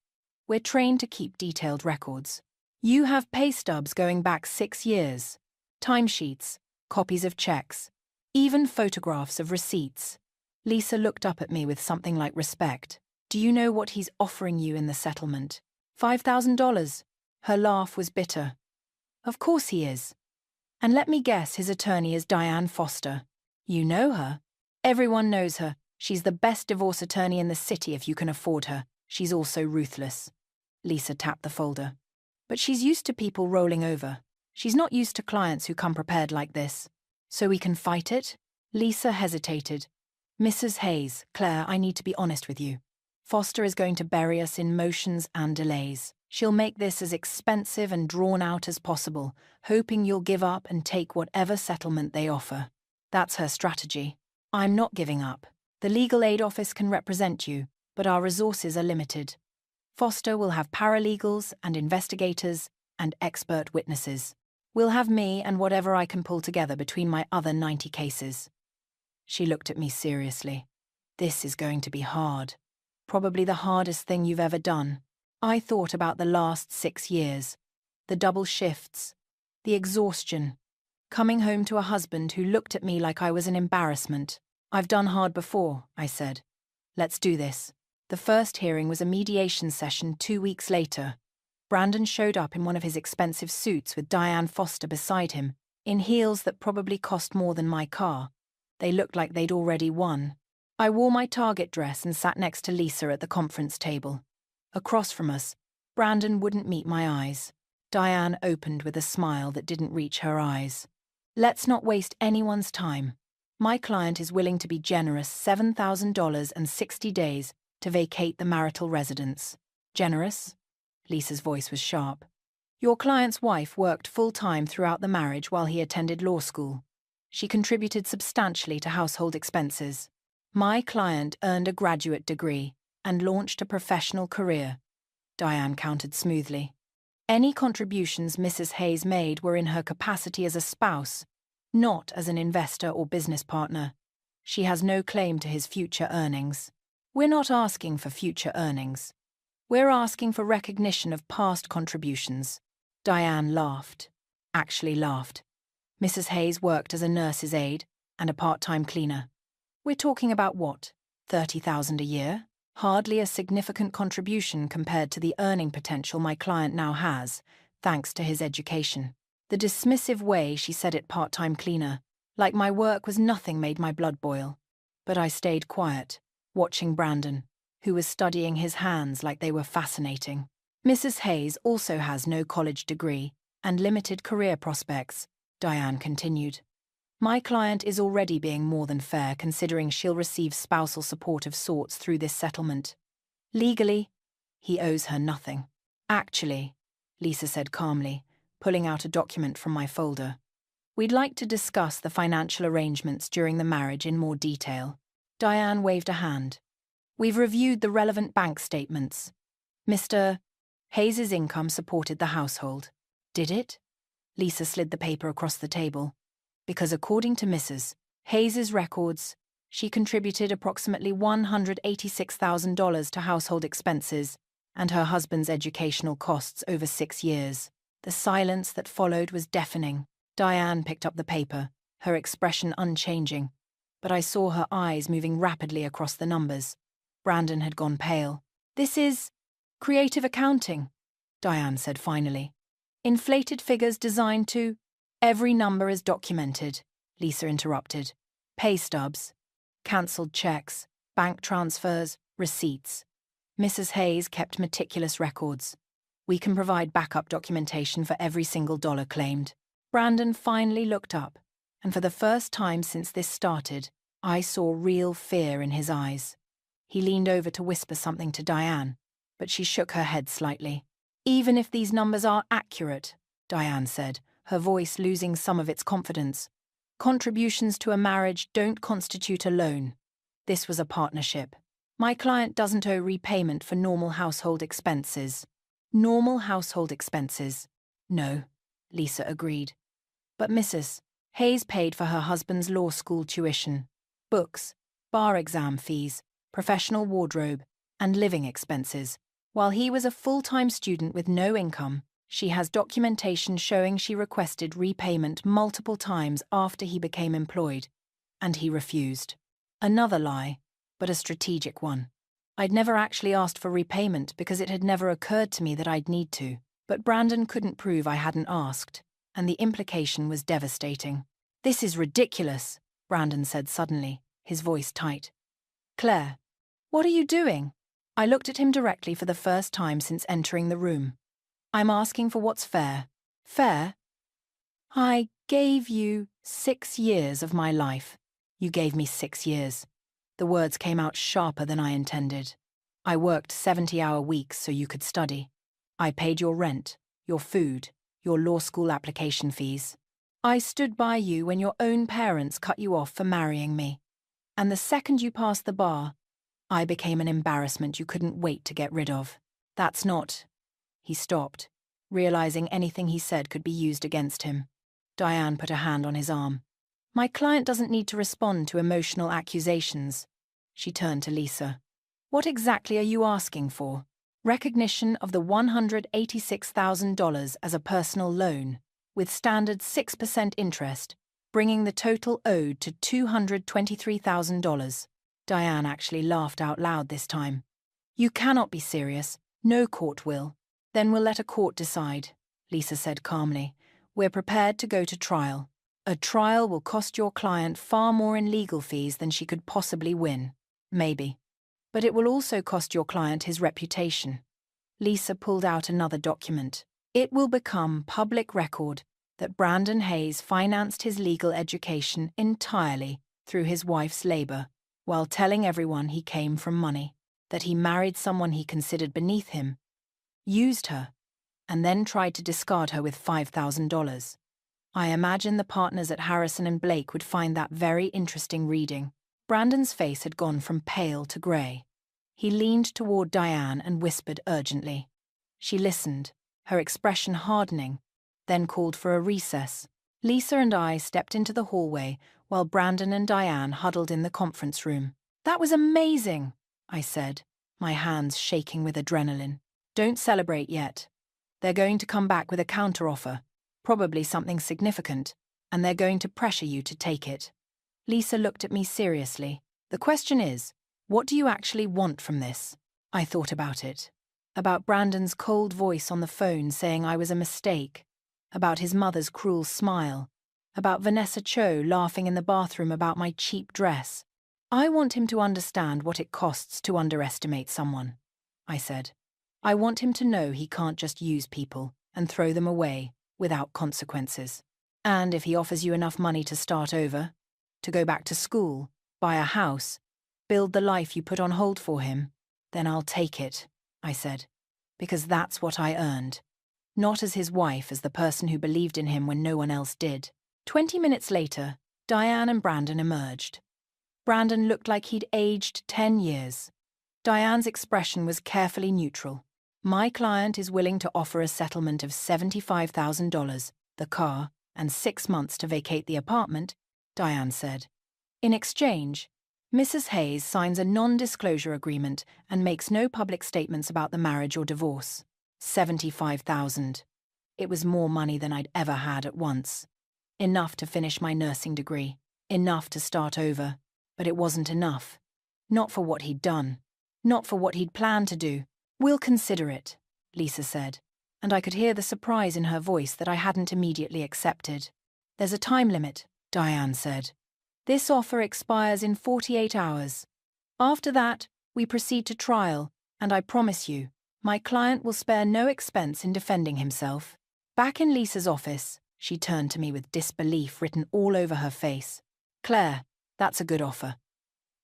We're trained to keep detailed records. You have pay stubs going back 6 years, timesheets, copies of checks, even photographs of receipts. Lisa looked up at me with something like respect. Do you know what he's offering you in the settlement? $5,000. Her laugh was bitter. Of course he is. And let me guess, his attorney is Diane Foster. You know her? Everyone knows her. She's the best divorce attorney in the city if you can afford her. She's also ruthless. Lisa tapped the folder. But she's used to people rolling over. She's not used to clients who come prepared like this. So we can fight it? Lisa hesitated. Mrs. Hayes, Claire, I need to be honest with you. Foster is going to bury us in motions and delays. She'll make this as expensive and drawn out as possible, hoping you'll give up and take whatever settlement they offer. That's her strategy. I'm not giving up. The legal aid office can represent you, but our resources are limited. Foster will have paralegals and investigators and expert witnesses. We'll have me and whatever I can pull together between my other 90 cases. She looked at me seriously. This is going to be hard. Probably the hardest thing you've ever done. I thought about the last 6 years. The double shifts. The exhaustion. Coming home to a husband who looked at me like I was an embarrassment. I've done hard before, I said. Let's do this. The first hearing was a mediation session 2 weeks later. Brandon showed up in one of his expensive suits with Diane Foster beside him, in heels that probably cost more than my car. They looked like they'd already won. I wore my Target dress and sat next to Lisa at the conference table. Across from us, Brandon wouldn't meet my eyes. Diane opened with a smile that didn't reach her eyes. Let's not waste anyone's time. My client is willing to be generous $7,000 and 60 days to vacate the marital residence. Generous? Lisa's voice was sharp. Your client's wife worked full-time throughout the marriage while he attended law school. She contributed substantially to household expenses. My client earned a graduate degree and launched a professional career. Diane countered smoothly. Any contributions Mrs. Hayes made were in her capacity as a spouse, not as an investor or business partner. She has no claim to his future earnings. We're not asking for future earnings. We're asking for recognition of past contributions. Diane laughed. Actually laughed. Mrs. Hayes worked as a nurse's aide and a part-time cleaner. We're talking about what? $30,000 a year? Hardly a significant contribution compared to the earning potential my client now has, thanks to his education. The dismissive way she said it, part-time cleaner, like my work was nothing, made my blood boil. But I stayed quiet, watching Brandon, who was studying his hands like they were fascinating. Mrs. Hayes also has no college degree and limited career prospects, Diane continued. My client is already being more than fair, considering she'll receive spousal support of sorts through this settlement. Legally, he owes her nothing. Actually, Lisa said calmly, pulling out a document from my folder. We'd like to discuss the financial arrangements during the marriage in more detail. Diane waved a hand. We've reviewed the relevant bank statements. Mr. Hayes's income supported the household. Did it? Lisa slid the paper across the table. Because according to Mrs. Hayes's records, she contributed approximately $186,000 to household expenses and her husband's educational costs over 6 years. The silence that followed was deafening. Diane picked up the paper, her expression unchanging, but I saw her eyes moving rapidly across the numbers. Brandon had gone pale. "This is creative accounting," Diane said finally. "Inflated figures designed to—" "Every number is documented," Lisa interrupted. "Pay stubs, cancelled checks, bank transfers, receipts." Mrs. Hayes kept meticulous records. "We can provide backup documentation for every single dollar claimed." Brandon finally looked up, and for the first time since this started, I saw real fear in his eyes. He leaned over to whisper something to Diane, but she shook her head slightly. "Even if these numbers are accurate," Diane said, her voice losing some of its confidence, "contributions to a marriage don't constitute a loan. This was a partnership. My client doesn't owe repayment for normal household expenses." "Normal household expenses? No," Lisa agreed. "But Mrs. Hayes paid for her husband's law school tuition, books, bar exam fees, professional wardrobe, and living expenses. While he was a full-time student with no income, she has documentation showing she requested repayment multiple times after he became employed, and he refused." Another lie, but a strategic one. I'd never actually asked for repayment because it had never occurred to me that I'd need to, but Brandon couldn't prove I hadn't asked, and the implication was devastating. "This is ridiculous," Brandon said suddenly, his voice tight. "Claire, what are you doing?" I looked at him directly for the first time since entering the room. "I'm asking for what's fair." "Fair? I gave you 6 years of my life. You gave me 6 years." The words came out sharper than I intended. "I worked 70-hour weeks so you could study. I paid your rent, your food, your law school application fees. I stood by you when your own parents cut you off for marrying me. And the second you passed the bar, I became an embarrassment you couldn't wait to get rid of. That's not—" He stopped, realizing anything he said could be used against him. Diane put a hand on his arm. "My client doesn't need to respond to emotional accusations." She turned to Lisa. "What exactly are you asking for? Recognition of the $186,000 as a personal loan, with standard 6% interest, bringing the total owed to $223,000. Diane actually laughed out loud this time. "You cannot be serious. No court will." "Then we'll let a court decide," Lisa said calmly. "We're prepared to go to trial. A trial will cost your client far more in legal fees than she could possibly win. Maybe. But it will also cost your client his reputation." Lisa pulled out another document. "It will become public record that Brandon Hayes financed his legal education entirely through his wife's labor, while telling everyone he came from money, that he married someone he considered beneath him, used her, and then tried to discard her with $5,000. I imagine the partners at Harrison and Blake would find that very interesting reading." Brandon's face had gone from pale to grey. He leaned toward Diane and whispered urgently. She listened, her expression hardening, then called for a recess. Lisa and I stepped into the hallway while Brandon and Diane huddled in the conference room. "That was amazing," I said, my hands shaking with adrenaline. "Don't celebrate yet. They're going to come back with a counteroffer, probably something significant, and they're going to pressure you to take it." Lisa looked at me seriously. "The question is, what do you actually want from this?" I thought about it. About Brandon's cold voice on the phone saying I was a mistake. About his mother's cruel smile. About Vanessa Cho laughing in the bathroom about my cheap dress. "I want him to understand what it costs to underestimate someone," I said. "I want him to know he can't just use people and throw them away without consequences. And if he offers you enough money to start over, to go back to school, buy a house, build the life you put on hold for him, then I'll take it," I said, "because that's what I earned. Not as his wife, as the person who believed in him when no one else did." 20 minutes later, Diane and Brandon emerged. Brandon looked like he'd aged 10 years. Diane's expression was carefully neutral. "My client is willing to offer a settlement of $75,000, the car, and 6 months to vacate the apartment," Diane said. "In exchange, Mrs. Hayes signs a non-disclosure agreement and makes no public statements about the marriage or divorce. $75,000. It was more money than I'd ever had at once. Enough to finish my nursing degree. Enough to start over. But it wasn't enough. Not for what he'd done. Not for what he'd planned to do. "We'll consider it," Lisa said, and I could hear the surprise in her voice that I hadn't immediately accepted. "There's a time limit," Diane said. "This offer expires in 48 hours. After that, we proceed to trial, and I promise you, my client will spare no expense in defending himself." Back in Lisa's office, she turned to me with disbelief written all over her face. "Claire, that's a good offer.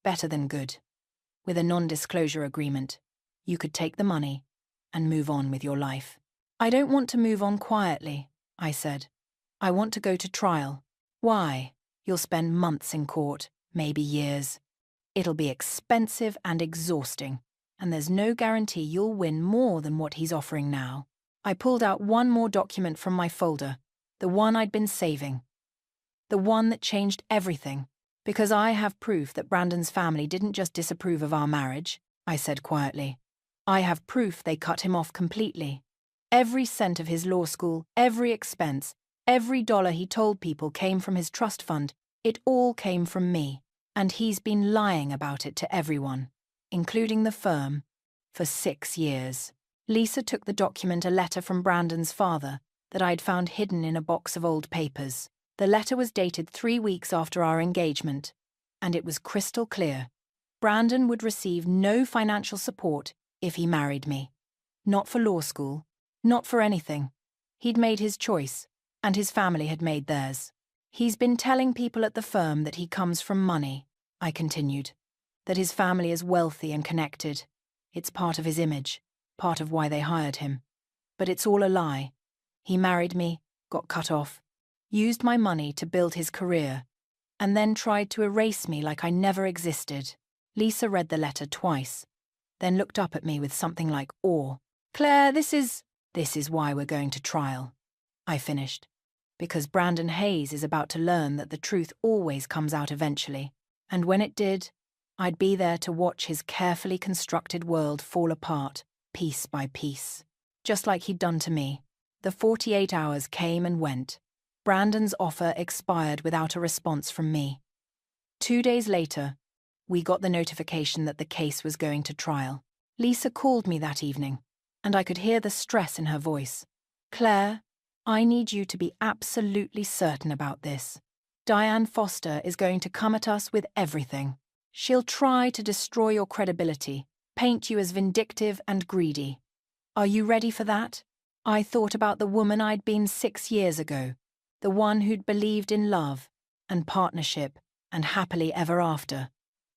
Better than good. With a non-disclosure agreement, you could take the money and move on with your life." "I don't want to move on quietly," I said. "I want to go to trial." "Why? You'll spend months in court, maybe years. It'll be expensive and exhausting, and there's no guarantee you'll win more than what he's offering now." I pulled out one more document from my folder, the one I'd been saving. The one that changed everything. "Because I have proof that Brandon's family didn't just disapprove of our marriage," I said quietly. "I have proof they cut him off completely. Every cent of his law school, every expense, every dollar he told people came from his trust fund. It all came from me. And he's been lying about it to everyone, including the firm, for 6 years." Lisa took the document, a letter from Brandon's father, that I'd found hidden in a box of old papers. The letter was dated 3 weeks after our engagement, and it was crystal clear. Brandon would receive no financial support if he married me. Not for law school, not for anything. He'd made his choice, and his family had made theirs. "He's been telling people at the firm that he comes from money," I continued, "that his family is wealthy and connected. It's part of his image, part of why they hired him. But it's all a lie. He married me, got cut off, used my money to build his career, and then tried to erase me like I never existed." Lisa read the letter twice, then looked up at me with something like awe. "Claire, this is why we're going to trial," I finished. "Because Brandon Hayes is about to learn that the truth always comes out eventually, and when it did, I'd be there to watch his carefully constructed world fall apart, piece by piece. Just like he'd done to me." The 48 hours came and went. Brandon's offer expired without a response from me. 2 days later, we got the notification that the case was going to trial. Lisa called me that evening, and I could hear the stress in her voice. "Claire, I need you to be absolutely certain about this. Diane Foster is going to come at us with everything. She'll try to destroy your credibility, paint you as vindictive and greedy. Are you ready for that?" I thought about the woman I'd been 6 years ago, the one who'd believed in love and partnership and happily ever after.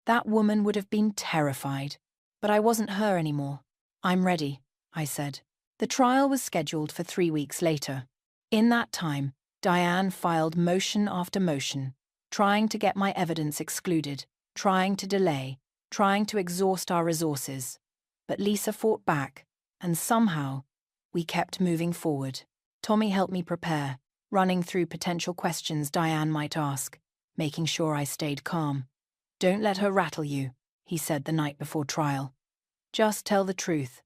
That woman would have been terrified, but I wasn't her anymore. "I'm ready," I said. The trial was scheduled for 3 weeks later. In that time, Diane filed motion after motion, trying to get my evidence excluded, trying to delay, trying to exhaust our resources. But Lisa fought back, and somehow, we kept moving forward. Tommy helped me prepare, running through potential questions Diane might ask, making sure I stayed calm. "Don't let her rattle you," he said the night before trial. "Just tell the truth.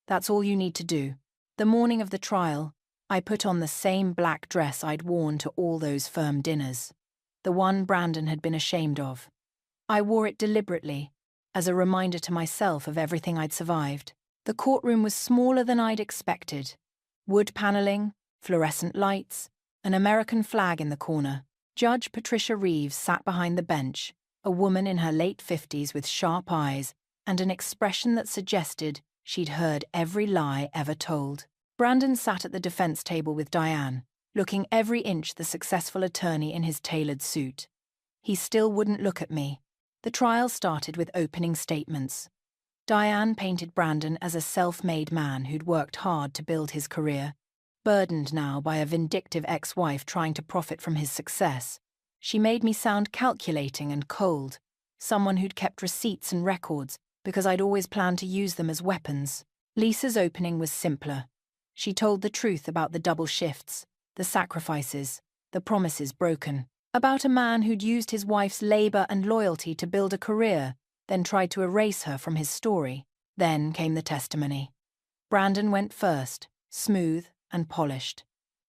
That's all you need to do." The morning of the trial, I put on the same black dress I'd worn to all those firm dinners, the one Brandon had been ashamed of. I wore it deliberately, as a reminder to myself of everything I'd survived. The courtroom was smaller than I'd expected. Wood paneling, fluorescent lights, an American flag in the corner. Judge Patricia Reeves sat behind the bench, a woman in her late 50s with sharp eyes and an expression that suggested she'd heard every lie ever told. Brandon sat at the defense table with Diane, looking every inch the successful attorney in his tailored suit. He still wouldn't look at me. The trial started with opening statements. Diane painted Brandon as a self-made man who'd worked hard to build his career. Burdened now by a vindictive ex-wife trying to profit from his success, she made me sound calculating and cold, someone who'd kept receipts and records because I'd always planned to use them as weapons. Lisa's opening was simpler. She told the truth about the double shifts, the sacrifices, the promises broken, about a man who'd used his wife's labor and loyalty to build a career, then tried to erase her from his story. Then came the testimony. Brandon went first, smooth and polished.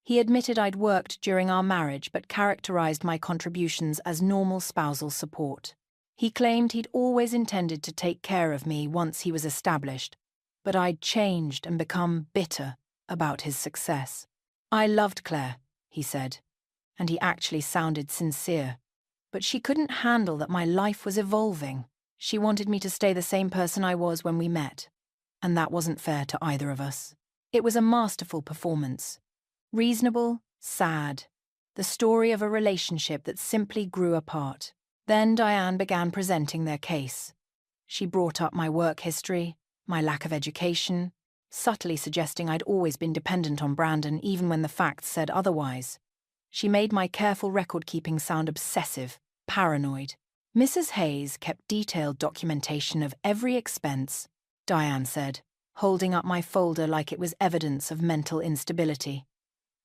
He admitted I'd worked during our marriage but characterized my contributions as normal spousal support. He claimed he'd always intended to take care of me once he was established, but I'd changed and become bitter about his success. I loved Claire, he said, and he actually sounded sincere. But she couldn't handle that my life was evolving. She wanted me to stay the same person I was when we met, and that wasn't fair to either of us. It was a masterful performance. Reasonable, sad. The story of a relationship that simply grew apart. Then Diane began presenting their case. She brought up my work history, my lack of education, subtly suggesting I'd always been dependent on Brandon even when the facts said otherwise. She made my careful record-keeping sound obsessive, paranoid. Mrs. Hayes kept detailed documentation of every expense, Diane said, holding up my folder like it was evidence of mental instability.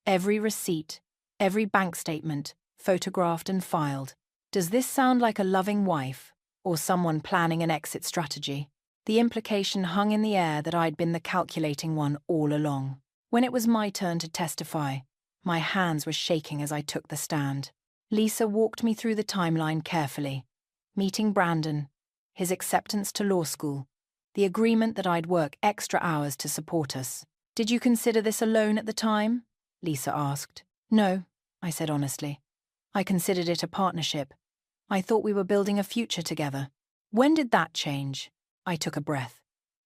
Every receipt, every bank statement, photographed and filed. Does this sound like a loving wife, or someone planning an exit strategy? The implication hung in the air that I'd been the calculating one all along. When it was my turn to testify, my hands were shaking as I took the stand. Lisa walked me through the timeline carefully. Meeting Brandon, his acceptance to law school, the agreement that I'd work extra hours to support us. Did you consider this a loan at the time? Lisa asked. No, I said honestly. I considered it a partnership. I thought we were building a future together. When did that change? I took a breath.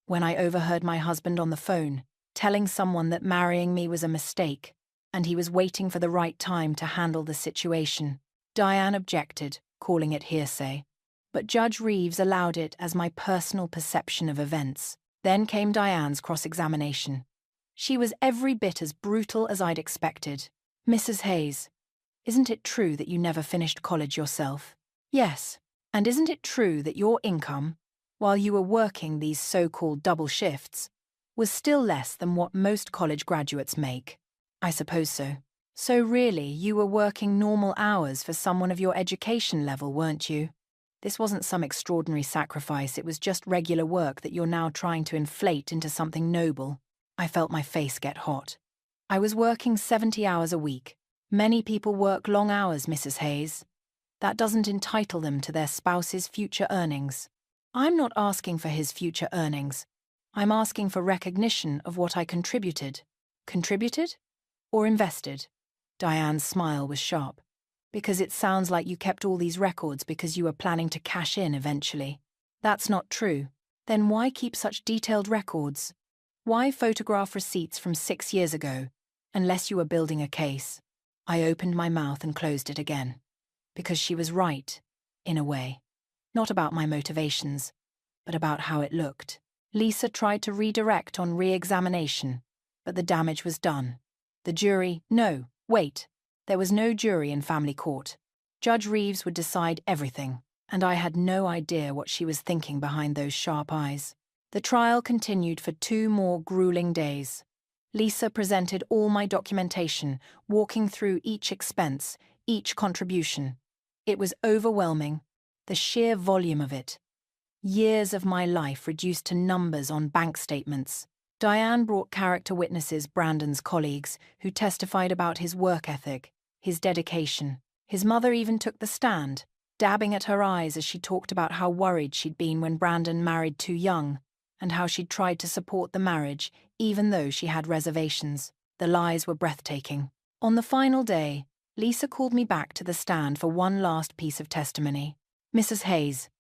When I overheard my husband on the phone, telling someone that marrying me was a mistake, and he was waiting for the right time to handle the situation. Diane objected, calling it hearsay. But Judge Reeves allowed it as my personal perception of events. Then came Diane's cross-examination. She was every bit as brutal as I'd expected. Mrs. Hayes, isn't it true that you never finished college yourself? Yes. And isn't it true that your income, while you were working these so-called double shifts, was still less than what most college graduates make? I suppose so. So really, you were working normal hours for someone of your education level, weren't you? This wasn't some extraordinary sacrifice, it was just regular work that you're now trying to inflate into something noble. I felt my face get hot. I was working 70 hours a week. Many people work long hours, Mrs. Hayes. That doesn't entitle them to their spouse's future earnings. I'm not asking for his future earnings. I'm asking for recognition of what I contributed. Contributed? Or invested? Diane's smile was sharp. Because it sounds like you kept all these records because you were planning to cash in eventually. That's not true. Then why keep such detailed records? Why photograph receipts from 6 years ago, unless you were building a case? I opened my mouth and closed it again. Because she was right, in a way. Not about my motivations, but about how it looked. Lisa tried to redirect on re-examination, but the damage was done. The jury, no, wait. There was no jury in family court. Judge Reeves would decide everything, and I had no idea what she was thinking behind those sharp eyes. The trial continued for 2 more grueling days. Lisa presented all my documentation, walking through each expense, each contribution. It was overwhelming, the sheer volume of it. Years of my life reduced to numbers on bank statements. Diane brought character witnesses, Brandon's colleagues, who testified about his work ethic, his dedication. His mother even took the stand, dabbing at her eyes as she talked about how worried she'd been when Brandon married too young, and how she'd tried to support the marriage, even though she had reservations. The lies were breathtaking. On the final day, Lisa called me back to the stand for one last piece of testimony. Mrs. Hayes,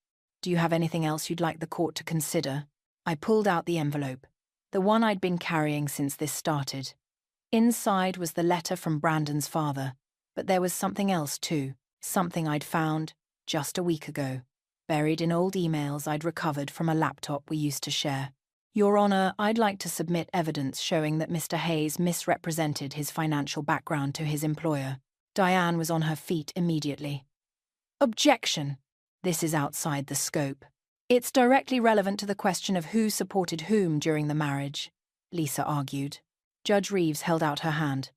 do you have anything else you'd like the court to consider? I pulled out the envelope, the one I'd been carrying since this started. Inside was the letter from Brandon's father, but there was something else too, something I'd found just a week ago, buried in old emails I'd recovered from a laptop we used to share. Your Honor, I'd like to submit evidence showing that Mr. Hayes misrepresented his financial background to his employer. Diane was on her feet immediately. Objection! This is outside the scope. It's directly relevant to the question of who supported whom during the marriage, Lisa argued. Judge Reeves held out her hand.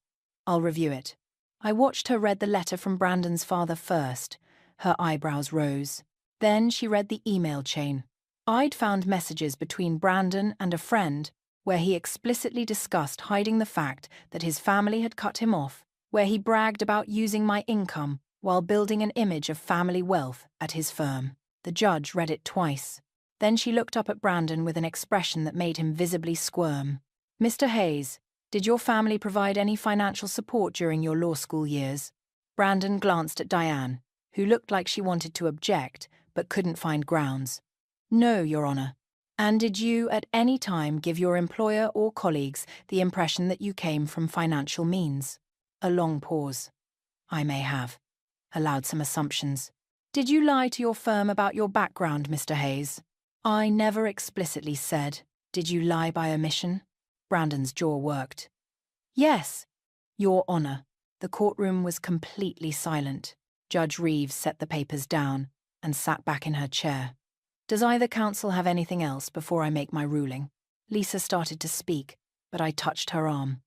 I'll review it. I watched her read the letter from Brandon's father first. Her eyebrows rose. Then she read the email chain. I'd found messages between Brandon and a friend, where he explicitly discussed hiding the fact that his family had cut him off, where he bragged about using my income while building an image of family wealth at his firm. The judge read it twice. Then she looked up at Brandon with an expression that made him visibly squirm. "Mr. Hayes, did your family provide any financial support during your law school years?" Brandon glanced at Diane, who looked like she wanted to object but couldn't find grounds. "No, Your Honor." "And did you at any time give your employer or colleagues the impression that you came from financial means?" A long pause. "I may have allowed some assumptions." "Did you lie to your firm about your background, Mr. Hayes?" "I never explicitly said." "Did you lie by omission?" Brandon's jaw worked. "Yes, Your Honor." The courtroom was completely silent. Judge Reeves set the papers down and sat back in her chair. "Does either counsel have anything else before I make my ruling?" Lisa started to speak, but I touched her arm.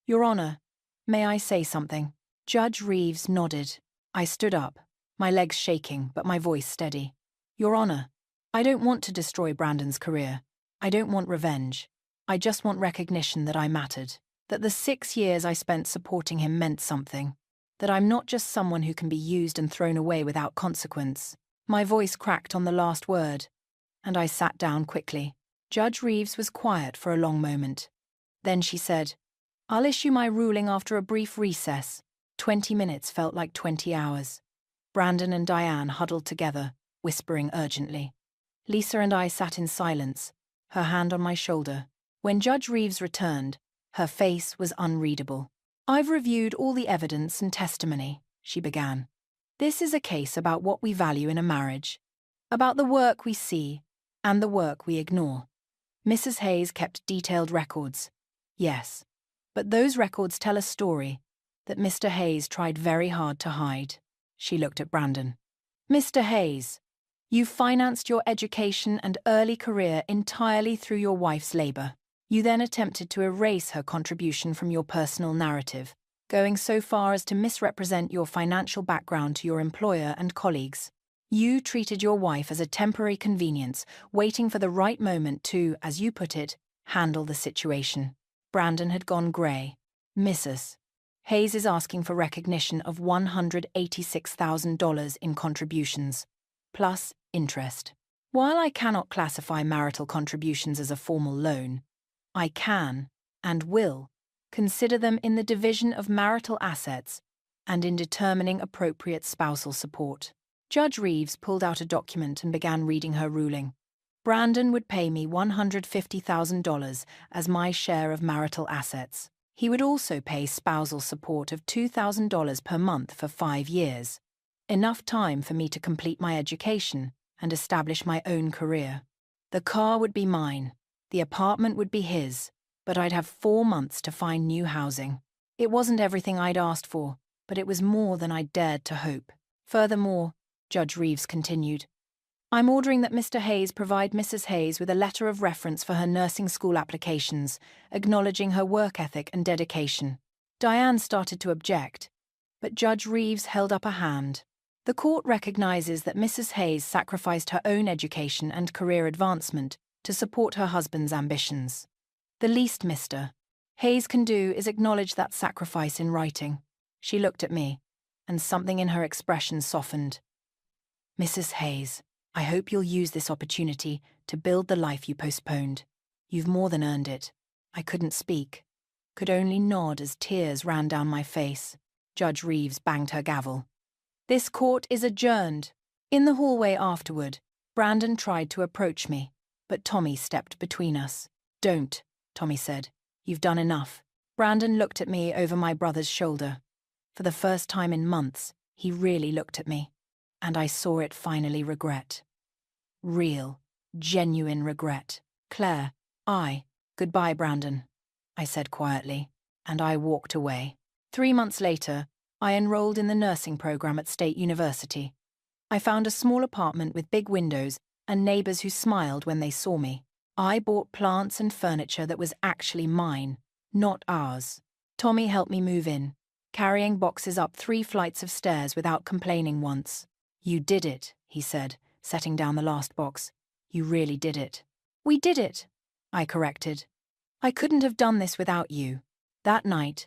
"Your Honor, may I say something?" Judge Reeves nodded. I stood up, my legs shaking but my voice steady. "Your Honor, I don't want to destroy Brandon's career. I don't want revenge. I just want recognition that I mattered, that the 6 years I spent supporting him meant something, that I'm not just someone who can be used and thrown away without consequence." My voice cracked on the last word, and I sat down quickly. Judge Reeves was quiet for a long moment. Then she said, "I'll issue my ruling after a brief recess." 20 minutes felt like 20 hours. Brandon and Diane huddled together, whispering urgently. Lisa and I sat in silence, her hand on my shoulder. When Judge Reeves returned, her face was unreadable. "I've reviewed all the evidence and testimony," she began. "This is a case about what we value in a marriage, about the work we see and the work we ignore. Mrs. Hayes kept detailed records, yes, but those records tell a story that Mr. Hayes tried very hard to hide." She looked at Brandon. "Mr. Hayes, you financed your education and early career entirely through your wife's labor. You then attempted to erase her contribution from your personal narrative, going so far as to misrepresent your financial background to your employer and colleagues. You treated your wife as a temporary convenience, waiting for the right moment to, as you put it, handle the situation." Brandon had gone grey. "Mrs. Hayes is asking for recognition of $186,000 in contributions, plus interest. While I cannot classify marital contributions as a formal loan, I can, and will, consider them in the division of marital assets and in determining appropriate spousal support." Judge Reeves pulled out a document and began reading her ruling. "Brandon would pay me $150,000 as my share of marital assets. He would also pay spousal support of $2,000 per month for 5 years, enough time for me to complete my education and establish my own career. The car would be mine, the apartment would be his, but I'd have 4 months to find new housing. It wasn't everything I'd asked for, but it was more than I dared to hope. Furthermore," Judge Reeves continued, "I'm ordering that Mr. Hayes provide Mrs. Hayes with a letter of reference for her nursing school applications, acknowledging her work ethic and dedication." Diane started to object, but Judge Reeves held up a hand. "The court recognizes that Mrs. Hayes sacrificed her own education and career advancement to support her husband's ambitions. The least Mr. Hayes can do is acknowledge that sacrifice in writing." She looked at me, and something in her expression softened. "Mrs. Hayes, I hope you'll use this opportunity to build the life you postponed. You've more than earned it." I couldn't speak, could only nod as tears ran down my face. Judge Reeves banged her gavel. "This court is adjourned." In the hallway afterward, Brandon tried to approach me, but Tommy stepped between us. "Don't," Tommy said. "You've done enough." Brandon looked at me over my brother's shoulder. For the first time in months, he really looked at me, and I saw it finally regret. Real, genuine regret. "Claire, goodbye, Brandon," I said quietly, and I walked away. 3 months later, I enrolled in the nursing program at State University. I found a small apartment with big windows and neighbors who smiled when they saw me. I bought plants and furniture that was actually mine, not ours. Tommy helped me move in, carrying boxes up 3 flights of stairs without complaining once. "You did it," he said, setting down the last box. "You really did it." "We did it," I corrected. I couldn't have done this without you. That night,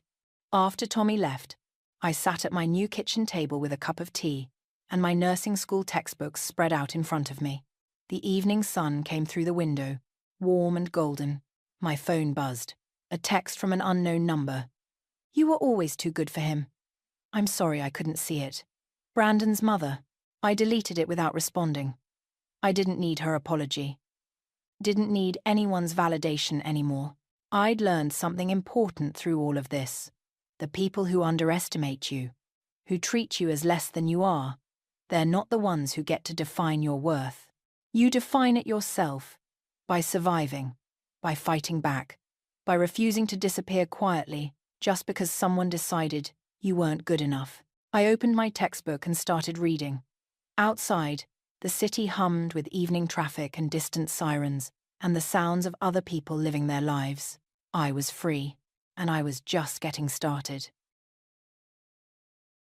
after Tommy left, I sat at my new kitchen table with a cup of tea and my nursing school textbooks spread out in front of me. The evening sun came through the window, warm and golden. My phone buzzed. A text from an unknown number. You were always too good for him. I'm sorry I couldn't see it. Brandon's mother. I deleted it without responding. I didn't need her apology. Didn't need anyone's validation anymore. I'd learned something important through all of this. The people who underestimate you, who treat you as less than you are, they're not the ones who get to define your worth. You define it yourself, by surviving, by fighting back, by refusing to disappear quietly just because someone decided you weren't good enough. I opened my textbook and started reading. Outside, the city hummed with evening traffic and distant sirens and the sounds of other people living their lives. I was free, and I was just getting started.